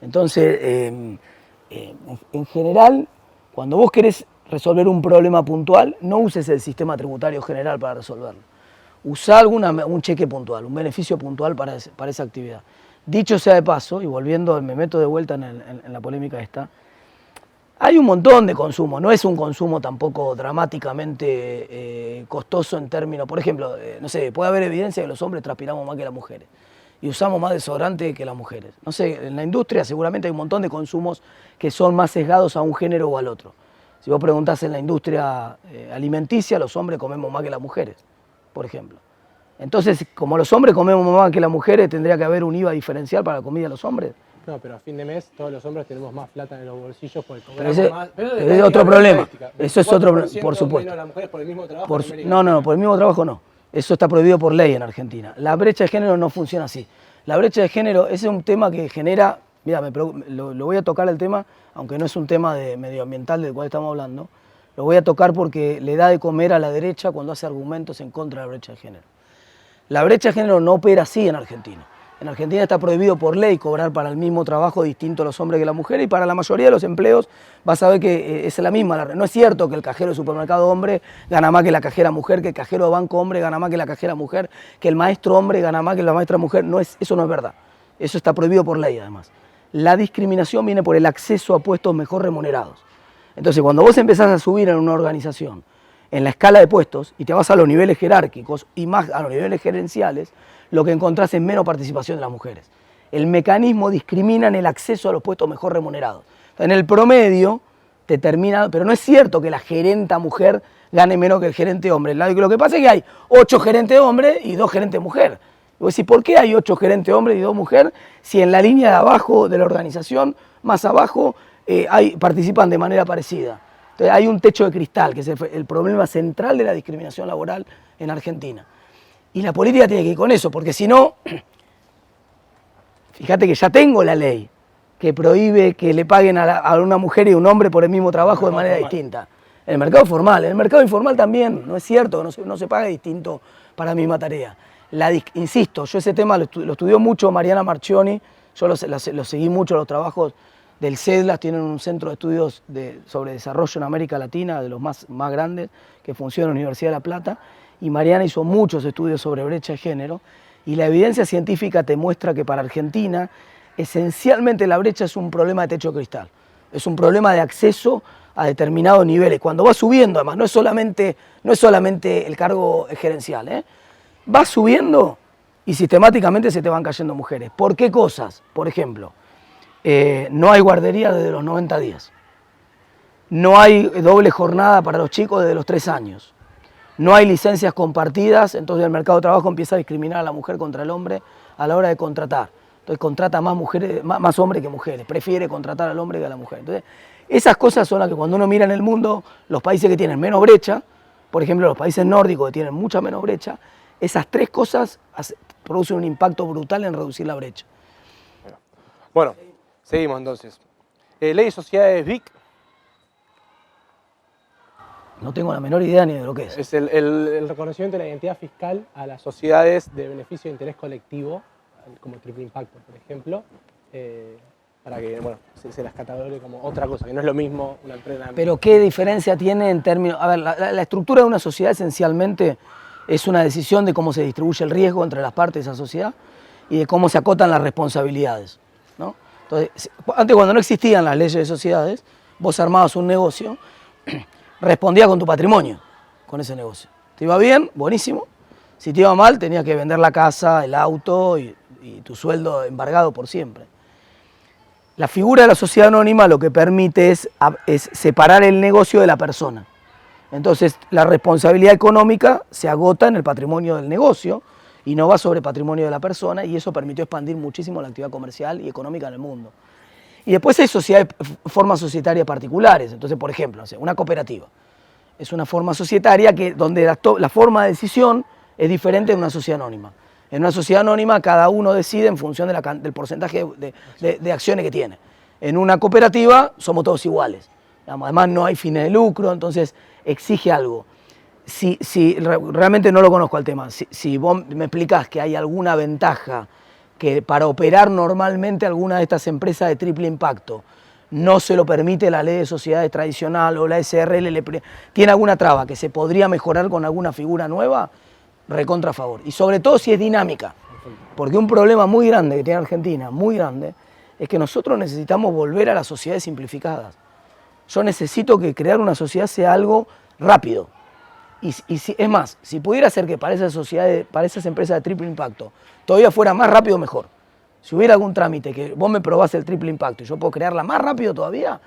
Entonces, en general, cuando vos querés resolver un problema puntual, no uses el sistema tributario general para resolverlo. Usá un cheque puntual, un beneficio puntual para esa actividad. Dicho sea de paso, y volviendo, me meto de vuelta en la polémica esta, hay un montón de consumo, no es un consumo tampoco dramáticamente costoso en términos, por ejemplo, no sé, puede haber evidencia que los hombres transpiramos más que las mujeres y usamos más desodorante que las mujeres. No sé, en la industria seguramente hay un montón de consumos que son más sesgados a un género o al otro. Si vos preguntás en la industria alimenticia, los hombres comemos más que las mujeres, por ejemplo. Entonces, como los hombres comemos más que las mujeres, ¿tendría que haber un IVA diferencial para la comida de los hombres? No, pero a fin de mes todos los hombres tenemos más plata en los bolsillos por el Pero es otro problema. Eso es otro problema, por supuesto. Las mujeres por el mismo trabajo no, por el mismo trabajo no. Eso está prohibido por ley en Argentina. La brecha de género no funciona así. La brecha de género ese es un tema que genera, mira, lo voy a tocar el tema, aunque no es un tema medioambiental del cual estamos hablando, lo voy a tocar porque le da de comer a la derecha cuando hace argumentos en contra de la brecha de género. La brecha de género no opera así en Argentina. En Argentina está prohibido por ley cobrar para el mismo trabajo distinto a los hombres que las mujeres y para la mayoría de los empleos vas a ver que es la misma. No es cierto que el cajero de supermercado hombre gana más que la cajera mujer, que el cajero de banco hombre gana más que la cajera mujer, que el maestro hombre gana más que la maestra mujer. Eso no es verdad. Eso está prohibido por ley además. La discriminación viene por el acceso a puestos mejor remunerados. Entonces cuando vos empezás a subir en una organización en la escala de puestos y te vas a los niveles jerárquicos y más a los niveles gerenciales, lo que encontrás es menos participación de las mujeres. El mecanismo discrimina en el acceso a los puestos mejor remunerados. En el promedio te termina, pero no es cierto que la gerenta mujer gane menos que el gerente hombre. Lo que pasa es que hay 8 gerentes hombres y 2 gerentes mujer. Y vos decís, ¿por qué hay 8 gerentes hombres y 2 mujeres si en la línea de abajo de la organización, más abajo, participan de manera parecida? Entonces hay un techo de cristal, que es el problema central de la discriminación laboral en Argentina. Y la política tiene que ir con eso, porque si no, fíjate que ya tengo la ley que prohíbe que le paguen a una mujer y un hombre por el mismo trabajo de manera distinta. En el mercado formal, en el mercado informal también, no es cierto, no se paga distinto para la misma tarea. Insisto, yo ese tema lo estudió mucho Mariana Marchioni, yo lo seguí mucho, los trabajos del CEDLAS, tienen un centro de estudios sobre desarrollo en América Latina, de los más grandes, que funciona en la Universidad de La Plata, y Mariana hizo muchos estudios sobre brecha de género, y la evidencia científica te muestra que para Argentina, esencialmente la brecha es un problema de techo de cristal, es un problema de acceso a determinados niveles. Cuando vas subiendo, además, no es solamente el cargo gerencial, vas subiendo y sistemáticamente se te van cayendo mujeres. ¿Por qué cosas? Por ejemplo, no hay guardería desde los 90 días, no hay doble jornada para los chicos desde los 3 años, no hay licencias compartidas, entonces el mercado de trabajo empieza a discriminar a la mujer contra el hombre a la hora de contratar. Entonces contrata más hombres que mujeres, prefiere contratar al hombre que a la mujer. Entonces, esas cosas son las que cuando uno mira en el mundo, los países que tienen menos brecha, por ejemplo los países nórdicos que tienen mucha menos brecha, Esas tres cosas producen un impacto brutal en reducir la brecha. Bueno, seguimos entonces. Ley de sociedades BIC. No tengo la menor idea ni de lo que es. Es el reconocimiento de la identidad fiscal a las sociedades de beneficio de interés colectivo, como triple impacto, por ejemplo, para que bueno, se las catalogue como otra cosa, que no es lo mismo una empresa. Pero ¿qué diferencia tiene en términos...? A ver, la estructura de una sociedad esencialmente es una decisión de cómo se distribuye el riesgo entre las partes de esa sociedad y de cómo se acotan las responsabilidades, ¿no? Entonces, antes, cuando no existían las leyes de sociedades, vos armabas un negocio, respondías con tu patrimonio, con ese negocio. ¿Te iba bien? Buenísimo. Si te iba mal, tenías que vender la casa, el auto y tu sueldo embargado por siempre. La figura de la sociedad anónima lo que permite es separar el negocio de la persona. Entonces, la responsabilidad económica se agota en el patrimonio del negocio y no va sobre el patrimonio de la persona, y eso permitió expandir muchísimo la actividad comercial y económica en el mundo. Y después hay sociedades, formas societarias particulares. Entonces, por ejemplo, una cooperativa es una forma societaria donde la forma de decisión es diferente de una sociedad anónima. En una sociedad anónima cada uno decide en función del porcentaje de acciones que tiene. En una cooperativa somos todos iguales. Además no hay fines de lucro, entonces exige algo. Realmente no lo conozco al tema. Si vos me explicás que hay alguna ventaja que para operar normalmente alguna de estas empresas de triple impacto no se lo permite la ley de sociedades tradicional o la SRL, tiene alguna traba que se podría mejorar con alguna figura nueva, recontra a favor. Y sobre todo si es dinámica, porque un problema muy grande que tiene Argentina, muy grande, es que nosotros necesitamos volver a las sociedades simplificadas. Yo necesito que crear una sociedad sea algo rápido. Es más, si pudiera ser que para esas empresas de triple impacto todavía fuera más rápido, mejor. Si hubiera algún trámite que vos me probás el triple impacto y yo puedo crearla más rápido todavía,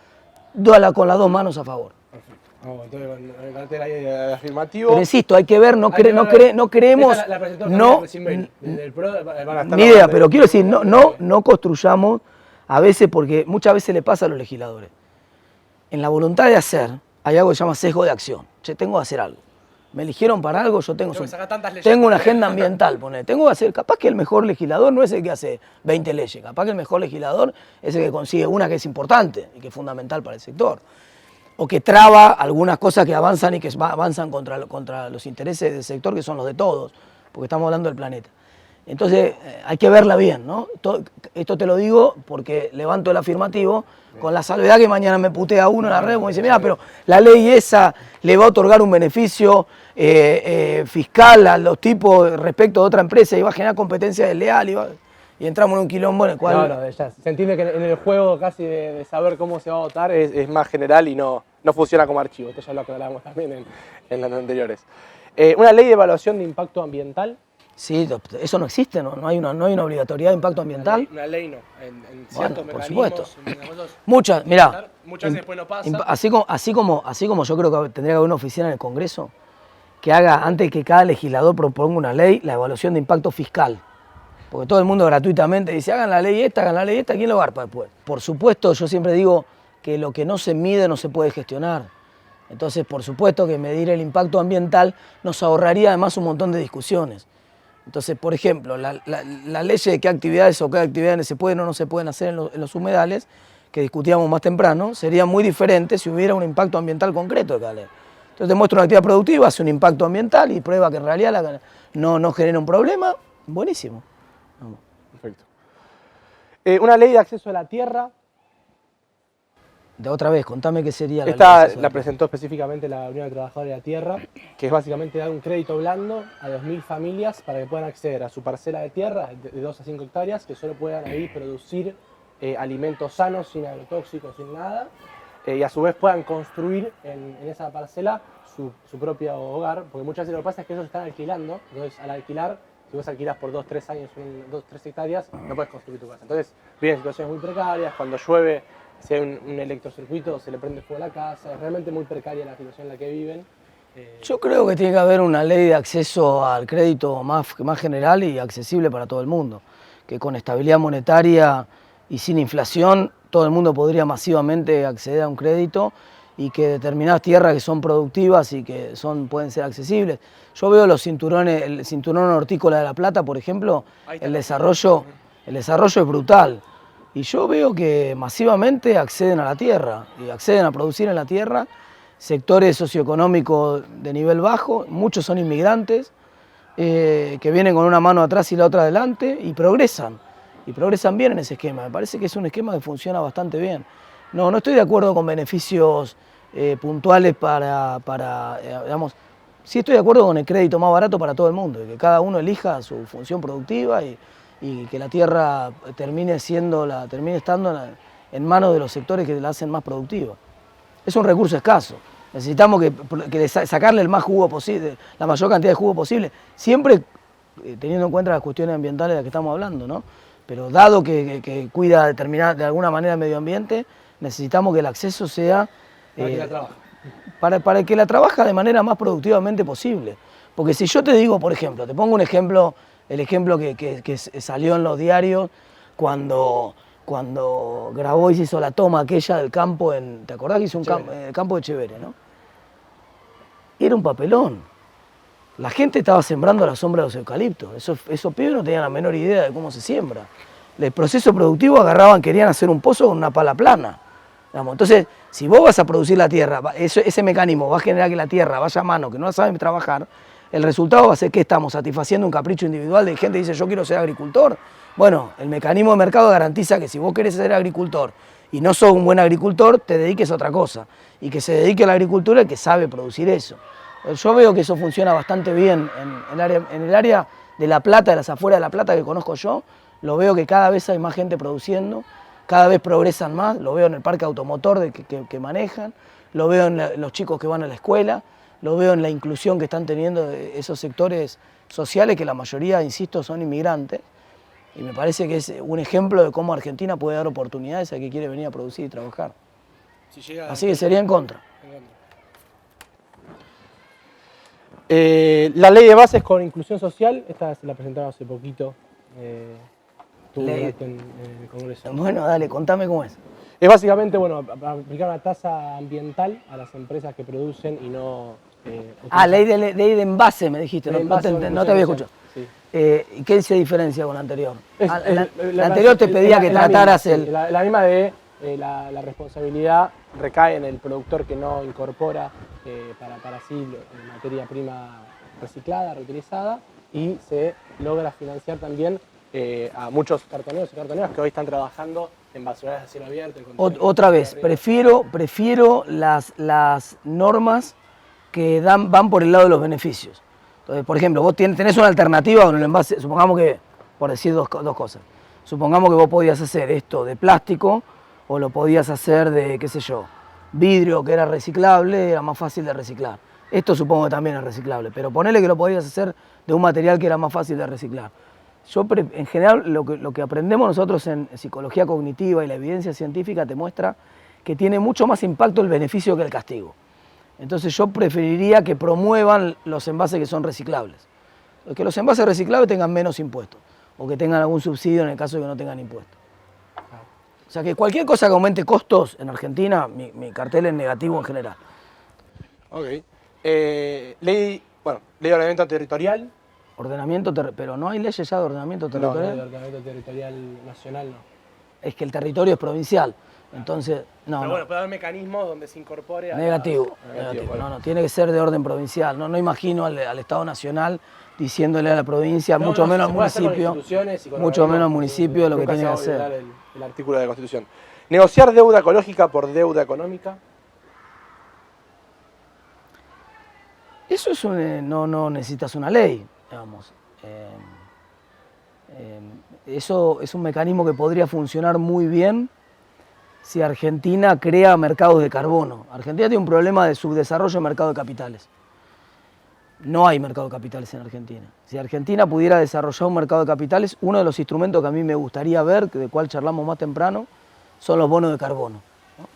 con las dos manos a favor. Perfecto. Vamos, entonces, con el cartel ahí de afirmativo. Pero insisto, hay que ver, no creemos... Ni idea, pero quiero decir, no construyamos, a veces, porque muchas veces le pasa a los legisladores. En la voluntad de hacer, hay algo que se llama sesgo de acción. Che, tengo que hacer algo. Me eligieron para algo, yo tengo una agenda ambiental, tengo que hacer, capaz que el mejor legislador no es el que hace 20 leyes, capaz que el mejor legislador es el que consigue una que es importante y que es fundamental para el sector, o que traba algunas cosas que avanzan y que avanzan contra los intereses del sector, que son los de todos, porque estamos hablando del planeta. Entonces hay que verla bien, ¿no? Esto te lo digo porque levanto el afirmativo, con la salvedad que mañana me putea uno en la red, como dice, mira, pero la ley esa le va a otorgar un beneficio fiscal a los tipos respecto de otra empresa y va a generar competencia desleal y entramos en un quilombo en el cual... No, ya se entiende que en el juego casi de saber cómo se va a votar es más general y no funciona como archivo. Esto ya lo aclaramos también en las anteriores. Una ley de evaluación de impacto ambiental. Sí, eso no existe, no hay una obligatoriedad de impacto ambiental. Una ley no, en ciertos por mecanismos. supuesto. Muchas veces después no pasa. Así como yo creo que tendría que haber una oficina en el Congreso que haga, antes que cada legislador proponga una ley, la evaluación de impacto fiscal. Porque todo el mundo gratuitamente dice, hagan la ley esta, ¿quién lo garpa después? Por supuesto, yo siempre digo que lo que no se mide no se puede gestionar. Entonces, por supuesto que medir el impacto ambiental nos ahorraría además un montón de discusiones. Entonces, por ejemplo, la ley de qué actividades se pueden o no se pueden hacer en los humedales, que discutíamos más temprano, sería muy diferente si hubiera un impacto ambiental concreto de cada ley. Entonces, te muestra una actividad productiva, hace un impacto ambiental y prueba que en realidad no genera un problema, buenísimo. Vamos. Perfecto. Una ley de acceso a la tierra. De otra vez, contame qué sería la ley. Esta la presentó específicamente la Unión de Trabajadores de la Tierra, que es básicamente dar un crédito blando a 2.000 familias para que puedan acceder a su parcela de tierra de 2 a 5 hectáreas, que solo puedan ahí producir alimentos sanos, sin agrotóxicos, sin nada, y a su vez puedan construir en esa parcela su propio hogar, porque muchas veces lo que pasa es que ellos están alquilando, entonces al alquilar, si vos alquilás por 2-3 años, 2-3 hectáreas, no puedes construir tu casa. Entonces viven situaciones muy precarias, cuando llueve, si hay un electrocircuito, se le prende fuego a la casa, es realmente muy precaria la situación en la que viven. Yo creo que tiene que haber una ley de acceso al crédito más general y accesible para todo el mundo, que con estabilidad monetaria y sin inflación todo el mundo podría masivamente acceder a un crédito y que determinadas tierras que son productivas y que pueden ser accesibles. Yo veo los cinturones, el cinturón hortícola de La Plata, por ejemplo, el desarrollo es brutal. Y yo veo que masivamente acceden a la tierra y acceden a producir en la tierra sectores socioeconómicos de nivel bajo, muchos son inmigrantes, que vienen con una mano atrás y la otra adelante y progresan bien en ese esquema. Me parece que es un esquema que funciona bastante bien. No estoy de acuerdo con beneficios puntuales digamos, sí estoy de acuerdo con el crédito más barato para todo el mundo, y que cada uno elija su función productiva y que la tierra termine estando en manos de los sectores que la hacen más productiva. Es un recurso escaso. Necesitamos sacarle el más jugo posible, la mayor cantidad de jugo posible, siempre teniendo en cuenta las cuestiones ambientales de las que estamos hablando, ¿no? Pero dado que cuida de alguna manera el medio ambiente, necesitamos que el acceso sea para que la trabaja de manera más productivamente posible. Porque si yo te digo, por ejemplo, te pongo un ejemplo, el ejemplo que salió en los diarios cuando Grabois hizo la toma aquella del campo, ¿te acordás que hizo el campo de Chevere, ¿no? Era un papelón. La gente estaba sembrando a la sombra de los eucaliptos. Esos pibes no tenían la menor idea de cómo se siembra. El proceso productivo querían hacer un pozo con una pala plana. Digamos, entonces, si vos vas a producir la tierra, ese mecanismo va a generar que la tierra vaya a mano, que no la saben trabajar, el resultado va a ser que estamos satisfaciendo un capricho individual de gente que dice yo quiero ser agricultor. Bueno, el mecanismo de mercado garantiza que si vos querés ser agricultor y no sos un buen agricultor, te dediques a otra cosa. Y que se dedique a la agricultura el que sabe producir eso. Yo veo que eso funciona bastante bien en el área de La Plata, de las afueras de La Plata que conozco yo. Lo veo que cada vez hay más gente produciendo, cada vez progresan más, lo veo en el parque automotor que manejan, lo veo en los chicos que van a la escuela, lo veo en la inclusión que están teniendo esos sectores sociales que la mayoría, insisto, son inmigrantes. Y me parece que es un ejemplo de cómo Argentina puede dar oportunidades a quien quiere venir a producir y trabajar. Así que sería en contra. La ley de bases con inclusión social, esta se la presentaron hace poquito, tuvo un acto en el Congreso. Bueno, dale, contame cómo es. Es básicamente, bueno, aplicar una tasa ambiental a las empresas que producen y no... ley de envase me dijiste, no te había escuchado. Sí. ¿Y qué se diferencia con la anterior? La anterior te pedía que trataras la misma de la responsabilidad recae en el productor que no incorpora para sí materia prima reciclada, reutilizada, y se logra financiar también a muchos cartoneros y cartoneras que hoy están trabajando en basureras de cielo abierto. Otra vez, prefiero las normas que van por el lado de los beneficios. Entonces, por ejemplo, vos tenés una alternativa con el envase, supongamos que, por decir dos cosas, supongamos que vos podías hacer esto de plástico o lo podías hacer de, qué sé yo, vidrio que era reciclable, era más fácil de reciclar. Esto supongo que también es reciclable, pero ponele que lo podías hacer de un material que era más fácil de reciclar. En general, lo que aprendemos nosotros en psicología cognitiva y la evidencia científica te muestra que tiene mucho más impacto el beneficio que el castigo. Entonces yo preferiría que promuevan los envases que son reciclables. Que los envases reciclables tengan menos impuestos o que tengan algún subsidio en el caso de que no tengan impuestos. O sea que cualquier cosa que aumente costos en Argentina, mi cartel es negativo en general. Ok. Ley de ordenamiento territorial. Pero no hay leyes ya de ordenamiento territorial. No, de ordenamiento territorial nacional no. Es que el territorio es provincial. Entonces, no. Pero bueno, puede haber mecanismos donde se incorpore a negativo. Bueno. No, tiene que ser de orden provincial. No imagino al Estado Nacional diciéndole a la provincia, mucho menos al municipio, lo que tiene que hacer. El artículo de la Constitución. Negociar deuda ecológica por deuda económica. Eso es no necesitas una ley, digamos. Eso es un mecanismo que podría funcionar muy bien si Argentina crea mercados de carbono. Argentina tiene un problema de subdesarrollo de mercado de capitales. No hay mercado de capitales en Argentina. Si Argentina pudiera desarrollar un mercado de capitales, uno de los instrumentos que a mí me gustaría ver, de cual charlamos más temprano, son los bonos de carbono, ¿no?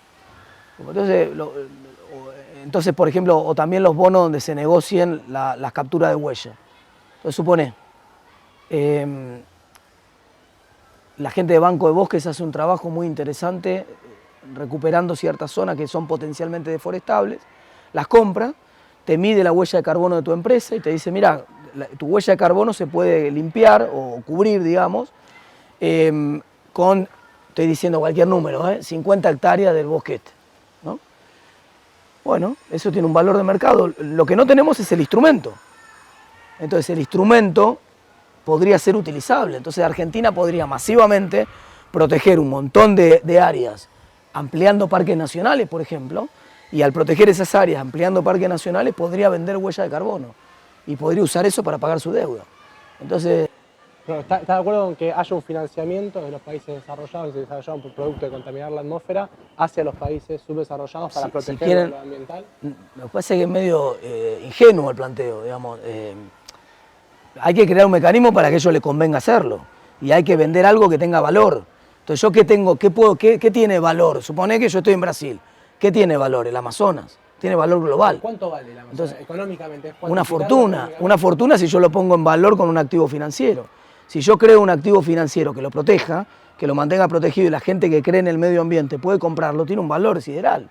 Entonces, por ejemplo, o también los bonos donde se negocien las capturas de huella. Entonces, supone, la gente de Banco de Bosques hace un trabajo muy interesante recuperando ciertas zonas que son potencialmente deforestables, las compra, te mide la huella de carbono de tu empresa y te dice, mira, tu huella de carbono se puede limpiar o cubrir, digamos, con, estoy diciendo cualquier número, 50 hectáreas del bosque este, ¿no? Bueno, eso tiene un valor de mercado. Lo que no tenemos es el instrumento. Entonces el instrumento podría ser utilizable. Entonces Argentina podría masivamente proteger un montón de áreas, ampliando parques nacionales, por ejemplo, y al proteger esas áreas, ampliando parques nacionales, podría vender huella de carbono y podría usar eso para pagar su deuda. Entonces... Bueno, ¿está de acuerdo con que haya un financiamiento de los países desarrollados que se desarrollaron por producto de contaminar la atmósfera hacia los países subdesarrollados para proteger lo ambiental? Lo que pasa es que es medio ingenuo el planteo, digamos. Hay que crear un mecanismo para que a ellos les convenga hacerlo y hay que vender algo que tenga valor. Entonces, ¿yo qué tengo? ¿Qué tiene valor? Supone que yo estoy en Brasil. ¿Qué tiene valor? El Amazonas. Tiene valor global. ¿Cuánto vale el Amazonas? Entonces, económicamente. Una fortuna si yo lo pongo en valor con un activo financiero. Si yo creo un activo financiero que lo proteja, que lo mantenga protegido y la gente que cree en el medio ambiente puede comprarlo, tiene un valor sideral.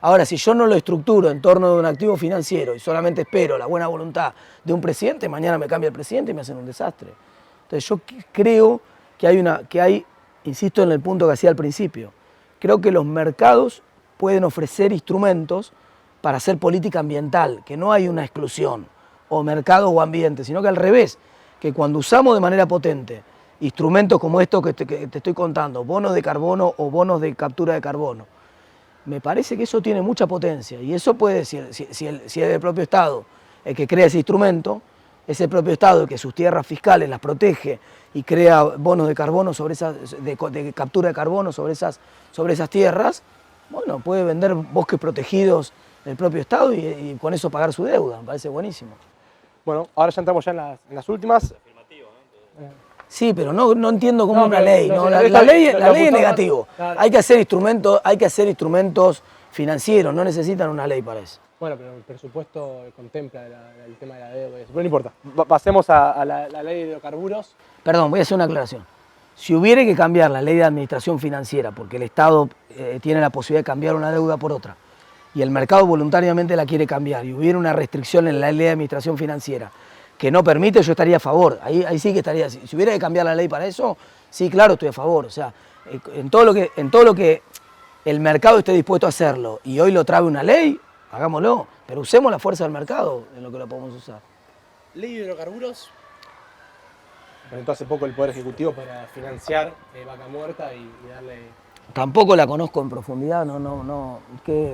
Ahora, si yo no lo estructuro en torno de un activo financiero y solamente espero la buena voluntad de un presidente, mañana me cambia el presidente y me hacen un desastre. Entonces yo creo que hay, insisto en el punto que hacía al principio, creo que los mercados pueden ofrecer instrumentos para hacer política ambiental, que no hay una exclusión, o mercado o ambiente, sino que al revés, que cuando usamos de manera potente instrumentos como estos que te estoy contando, bonos de carbono o bonos de captura de carbono, me parece que eso tiene mucha potencia y eso puede, si es el propio Estado el que crea ese instrumento, es el propio Estado el que sus tierras fiscales las protege y crea bonos de carbono de captura de carbono sobre esas tierras, bueno, puede vender bosques protegidos del propio Estado y con eso pagar su deuda, me parece buenísimo. Bueno, ahora ya entramos ya en las últimas. Sí, pero no entiendo cómo una ley. No, la ley es negativo. Claro. Hay que hacer instrumentos financieros, no necesitan una ley para eso. Bueno, pero el presupuesto contempla el tema de la deuda. Pero no importa. Pasemos a la ley de hidrocarburos. Perdón, voy a hacer una aclaración. Si hubiera que cambiar la ley de administración financiera, porque el Estado tiene la posibilidad de cambiar una deuda por otra, y el mercado voluntariamente la quiere cambiar, y hubiera una restricción en la ley de administración financiera que no permite, yo estaría a favor. Ahí sí que estaría. Si hubiera que cambiar la ley para eso, sí, claro, estoy a favor. O sea, en todo lo que el mercado esté dispuesto a hacerlo y hoy lo trae una ley, hagámoslo. Pero usemos la fuerza del mercado en lo que lo podemos usar. Ley de hidrocarburos. Presentó hace poco el Poder Ejecutivo para financiar Vaca Muerta y darle... Tampoco la conozco en profundidad,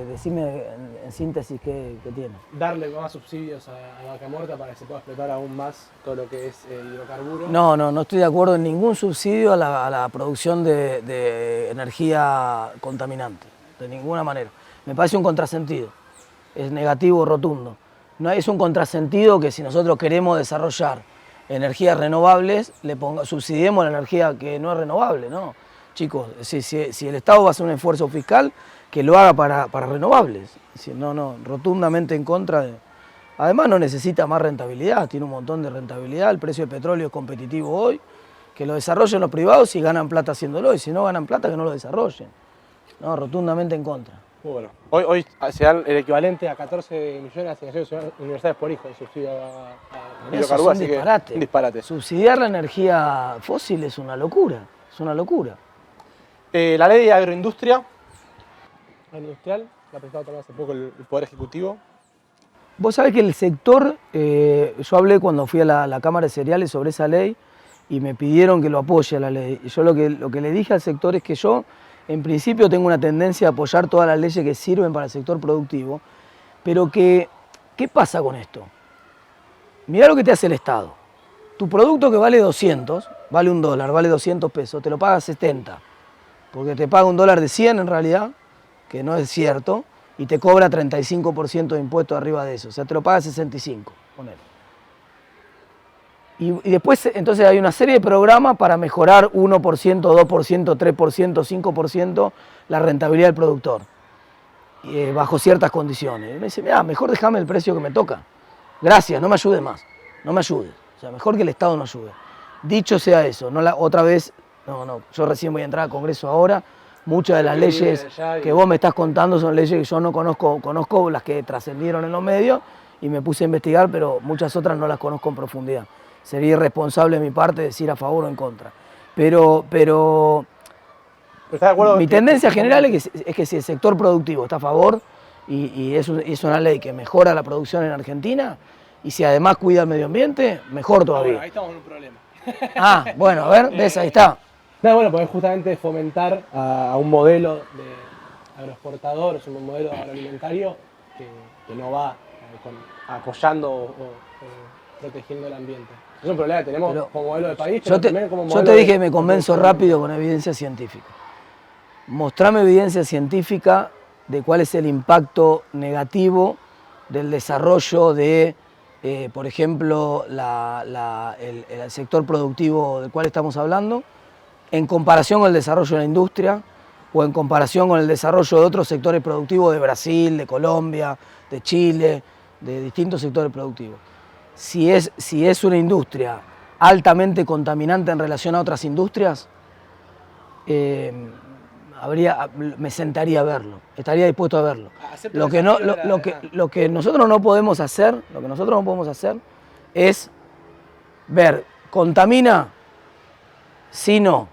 decime en síntesis qué tiene. Darle más subsidios a Vaca Muerta para que se pueda explotar aún más todo lo que es hidrocarburo. No estoy de acuerdo en ningún subsidio a la producción de energía contaminante, de ninguna manera. Me parece un contrasentido, es negativo rotundo. No es un contrasentido que si nosotros queremos desarrollar energías renovables, subsidiemos la energía que no es renovable, ¿no? Chicos, si el Estado va a hacer un esfuerzo fiscal, que lo haga para renovables. Rotundamente en contra de... Además no necesita más rentabilidad, tiene un montón de rentabilidad, el precio del petróleo es competitivo hoy, que lo desarrollen los privados y ganan plata haciéndolo, y si no ganan plata que no lo desarrollen. No, rotundamente en contra. Bueno, hoy se dan el equivalente a 14 millones de asignaciones universales por hijo de subsidio a hidrocarburos, así que un disparate. Subsidiar la energía fósil es una locura, es una locura. La ley de agroindustria, industrial, la presentó también hace poco el Poder Ejecutivo. Vos sabés que el sector, yo hablé cuando fui a la Cámara de Cereales sobre esa ley y me pidieron que lo apoye a la ley. Y yo lo que le dije al sector es que yo, en principio, tengo una tendencia a apoyar todas las leyes que sirven para el sector productivo, pero ¿qué pasa con esto? Mirá lo que te hace el Estado. Tu producto que vale 200, vale $1, vale 200 pesos, te lo paga 70. Porque te paga $1 de 100 en realidad, que no es cierto, y te cobra 35% de impuesto arriba de eso, o sea, te lo paga 65, ponele. Y después, entonces hay una serie de programas para mejorar 1%, 2%, 3%, 5% la rentabilidad del productor, bajo ciertas condiciones. Y me dice, mira, mejor déjame el precio que me toca. Gracias, no me ayude más, no me ayude. O sea, mejor que el Estado no ayude. Dicho sea eso, otra vez... No, yo recién voy a entrar al Congreso ahora, muchas de las leyes que vos me estás contando son leyes que yo no conozco, conozco las que trascendieron en los medios y me puse a investigar, pero muchas otras no las conozco en profundidad. Sería irresponsable de mi parte decir a favor o en contra. Pero ¿Estás de acuerdo? mi tendencia general es que si el sector productivo está a favor y es una ley que mejora la producción en Argentina, y si además cuida el medio ambiente, mejor todavía. Bueno, ahí estamos en un problema. Ah, bueno, a ver, ves, ahí está. No, bueno, porque justamente fomentar a un modelo de agroexportador, es un modelo agroalimentario que no va apoyando o protegiendo el ambiente. Es un problema que tenemos como modelo de país, pero también como modelo. Yo te dije que me convenzo rápido con evidencia científica. Mostrame evidencia científica de cuál es el impacto negativo del desarrollo de, por ejemplo, el sector productivo del cual estamos hablando, en comparación con el desarrollo de la industria o en comparación con el desarrollo de otros sectores productivos de Brasil, de Colombia, de Chile, de distintos sectores productivos. Si es una industria altamente contaminante en relación a otras industrias, me sentaría a verlo, estaría dispuesto a verlo. Lo que nosotros no podemos hacer, es ver, ¿contamina? Si no.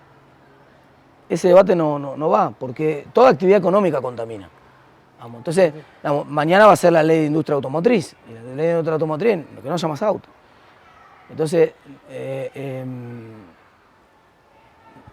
Ese debate no va, porque toda actividad económica contamina. Vamos, entonces, mañana va a ser la ley de industria automotriz, y la ley de industria automotriz, lo que no haya más auto. Entonces,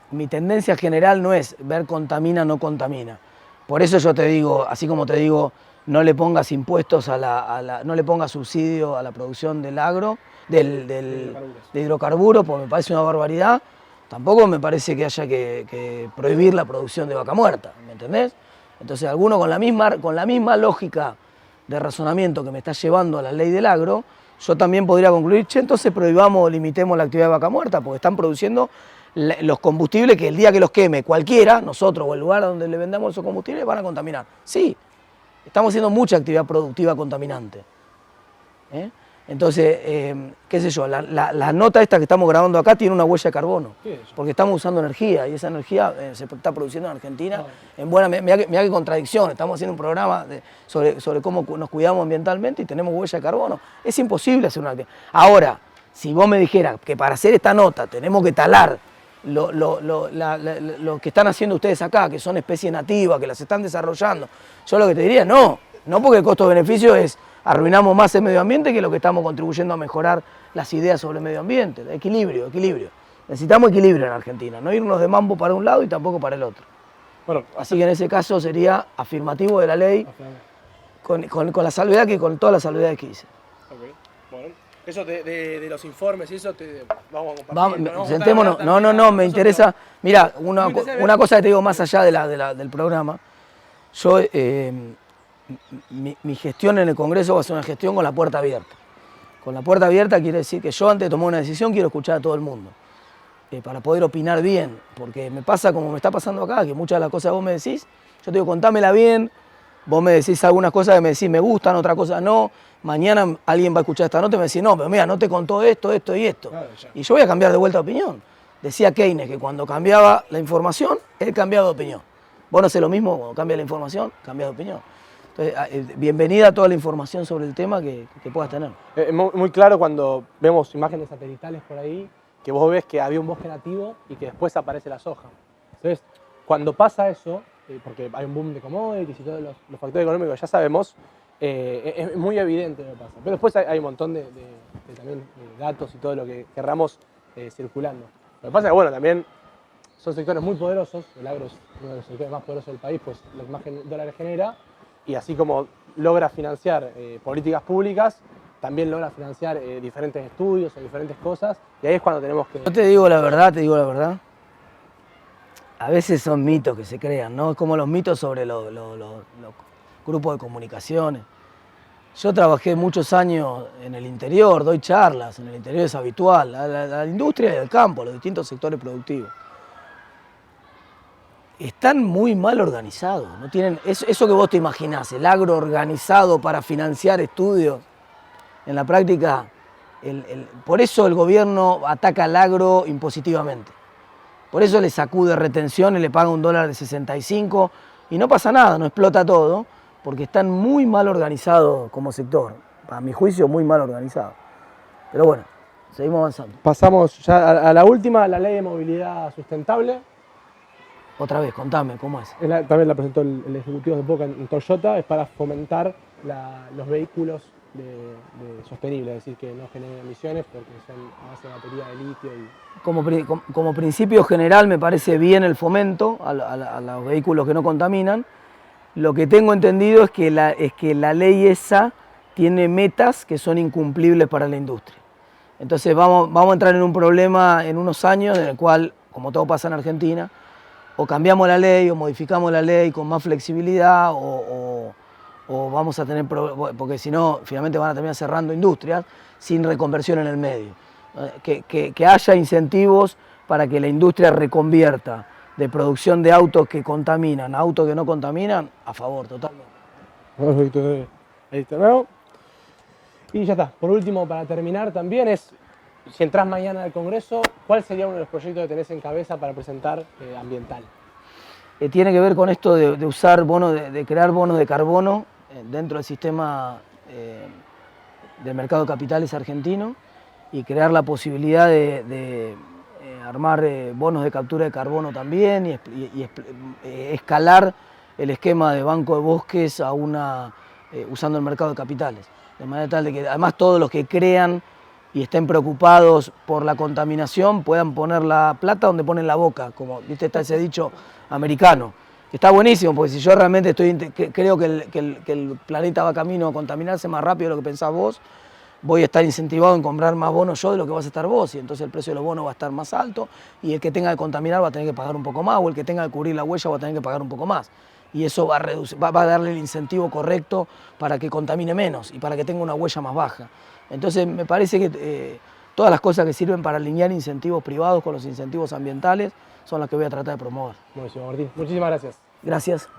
mi tendencia general no es ver contamina, no contamina. Por eso yo te digo, así como te digo, no le pongas impuestos no le pongas subsidio a la producción del agro, de hidrocarburos, porque me parece una barbaridad. Tampoco me parece que haya que prohibir la producción de vaca muerta, ¿me entendés? Entonces, alguno con la misma lógica de razonamiento que me está llevando a la ley del agro, yo también podría concluir, che, entonces prohibamos o limitemos la actividad de vaca muerta, porque están produciendo los combustibles que el día que los queme cualquiera, nosotros o el lugar donde le vendamos esos combustibles, van a contaminar. Sí, estamos haciendo mucha actividad productiva contaminante. Entonces, qué sé yo, la nota esta que estamos grabando acá tiene una huella de carbono, porque estamos usando energía y esa energía se está produciendo en Argentina. Mirá qué contradicción, estamos haciendo un programa sobre cómo nos cuidamos ambientalmente y tenemos huella de carbono. Es imposible hacer una actividad. Ahora, si vos me dijeras que para hacer esta nota tenemos que talar lo que están haciendo ustedes acá, que son especies nativas, que las están desarrollando, yo lo que te diría, no porque el costo-beneficio es arruinamos más el medio ambiente que lo que estamos contribuyendo a mejorar las ideas sobre el medio ambiente. Equilibrio. Necesitamos equilibrio en Argentina, no irnos de mambo para un lado y tampoco para el otro. Bueno, así que en ese caso sería afirmativo de la ley, con la salvedad con todas las salvedades que hice. Okay. Bueno, eso de los informes y eso vamos a compartir. Sentémonos. No, me interesa. Mira, una cosa que te digo más allá del programa, yo... Mi gestión en el Congreso va a ser una gestión con la puerta abierta. Con la puerta abierta quiere decir que yo antes de tomar una decisión quiero escuchar a todo el mundo, para poder opinar bien, porque me pasa como me está pasando acá, que muchas de las cosas que vos me decís, yo te digo contámela bien, vos me decís algunas cosas que me decís me gustan, otras cosas no, mañana alguien va a escuchar esta nota y me decís no, pero mira, no te contó esto y esto, claro, y yo voy a cambiar de vuelta de opinión. Decía Keynes que cuando cambiaba la información, él cambiaba de opinión. Vos no haces lo mismo, cuando cambia la información, cambias de opinión. Entonces, bienvenida a toda la información sobre el tema que puedas tener. Es muy claro cuando vemos imágenes satelitales por ahí, que vos ves que había un bosque nativo y que después aparece la soja. Entonces, cuando pasa eso, porque hay un boom de commodities y todos los factores económicos que ya sabemos, es muy evidente lo que pasa. Pero después hay un montón de también datos y todo lo que querramos circulando. Lo que pasa es que, bueno, también son sectores muy poderosos, el agro es uno de los sectores más poderosos del país, pues lo que más dólares genera, y así como logra financiar políticas públicas, también logra financiar diferentes estudios o diferentes cosas, y ahí es cuando tenemos que... Yo te digo la verdad, a veces son mitos que se crean, ¿no? Como los mitos sobre los grupos de comunicaciones. Yo trabajé muchos años en el interior, doy charlas, en el interior es habitual, a la industria y al campo, a los distintos sectores productivos. Están muy mal organizados, no tienen eso que vos te imaginás, el agro organizado para financiar estudios. En la práctica, por eso el gobierno ataca al agro impositivamente. Por eso le sacude retención y le paga $1 de 65 y no pasa nada, no explota todo, porque están muy mal organizados como sector. A mi juicio, muy mal organizados. Pero bueno, seguimos avanzando. Pasamos ya a la última, la ley de movilidad sustentable. Otra vez, contame, ¿cómo es? También la presentó el ejecutivo de Boca en Toyota, es para fomentar los vehículos sostenibles, es decir, que no generen emisiones porque son a base de batería de litio. Como principio general me parece bien el fomento a los vehículos que no contaminan. Lo que tengo entendido es que la ley esa tiene metas que son incumplibles para la industria. Entonces vamos a entrar en un problema en unos años en el cual, como todo pasa en Argentina, o cambiamos la ley o modificamos la ley con más flexibilidad o vamos a tener, porque si no, finalmente van a terminar cerrando industrias sin reconversión en el medio. Que haya incentivos para que la industria reconvierta de producción de autos que contaminan a autos que no contaminan, a favor, totalmente. Perfecto, ahí está, ¿no? Y ya está. Por último, para terminar también si entras mañana al Congreso, ¿cuál sería uno de los proyectos que tenés en cabeza para presentar ambiental? Tiene que ver con esto de usar bonos, de crear bonos de carbono dentro del sistema del mercado de capitales argentino y crear la posibilidad de armar bonos de captura de carbono también y escalar el esquema de banco de bosques usando el mercado de capitales. De manera tal de que además todos los que crean y estén preocupados por la contaminación puedan poner la plata donde ponen la boca, como viste está ese dicho americano. Está buenísimo, porque si yo realmente creo que el planeta va camino a contaminarse más rápido de lo que pensás vos, voy a estar incentivado en comprar más bonos yo de lo que vas a estar vos, y entonces el precio de los bonos va a estar más alto, y el que tenga que contaminar va a tener que pagar un poco más, o el que tenga que cubrir la huella va a tener que pagar un poco más. Y eso va a darle el incentivo correcto para que contamine menos y para que tenga una huella más baja. Entonces me parece que todas las cosas que sirven para alinear incentivos privados con los incentivos ambientales son las que voy a tratar de promover. Buenísimo, Martín. Muchísimas gracias. Gracias.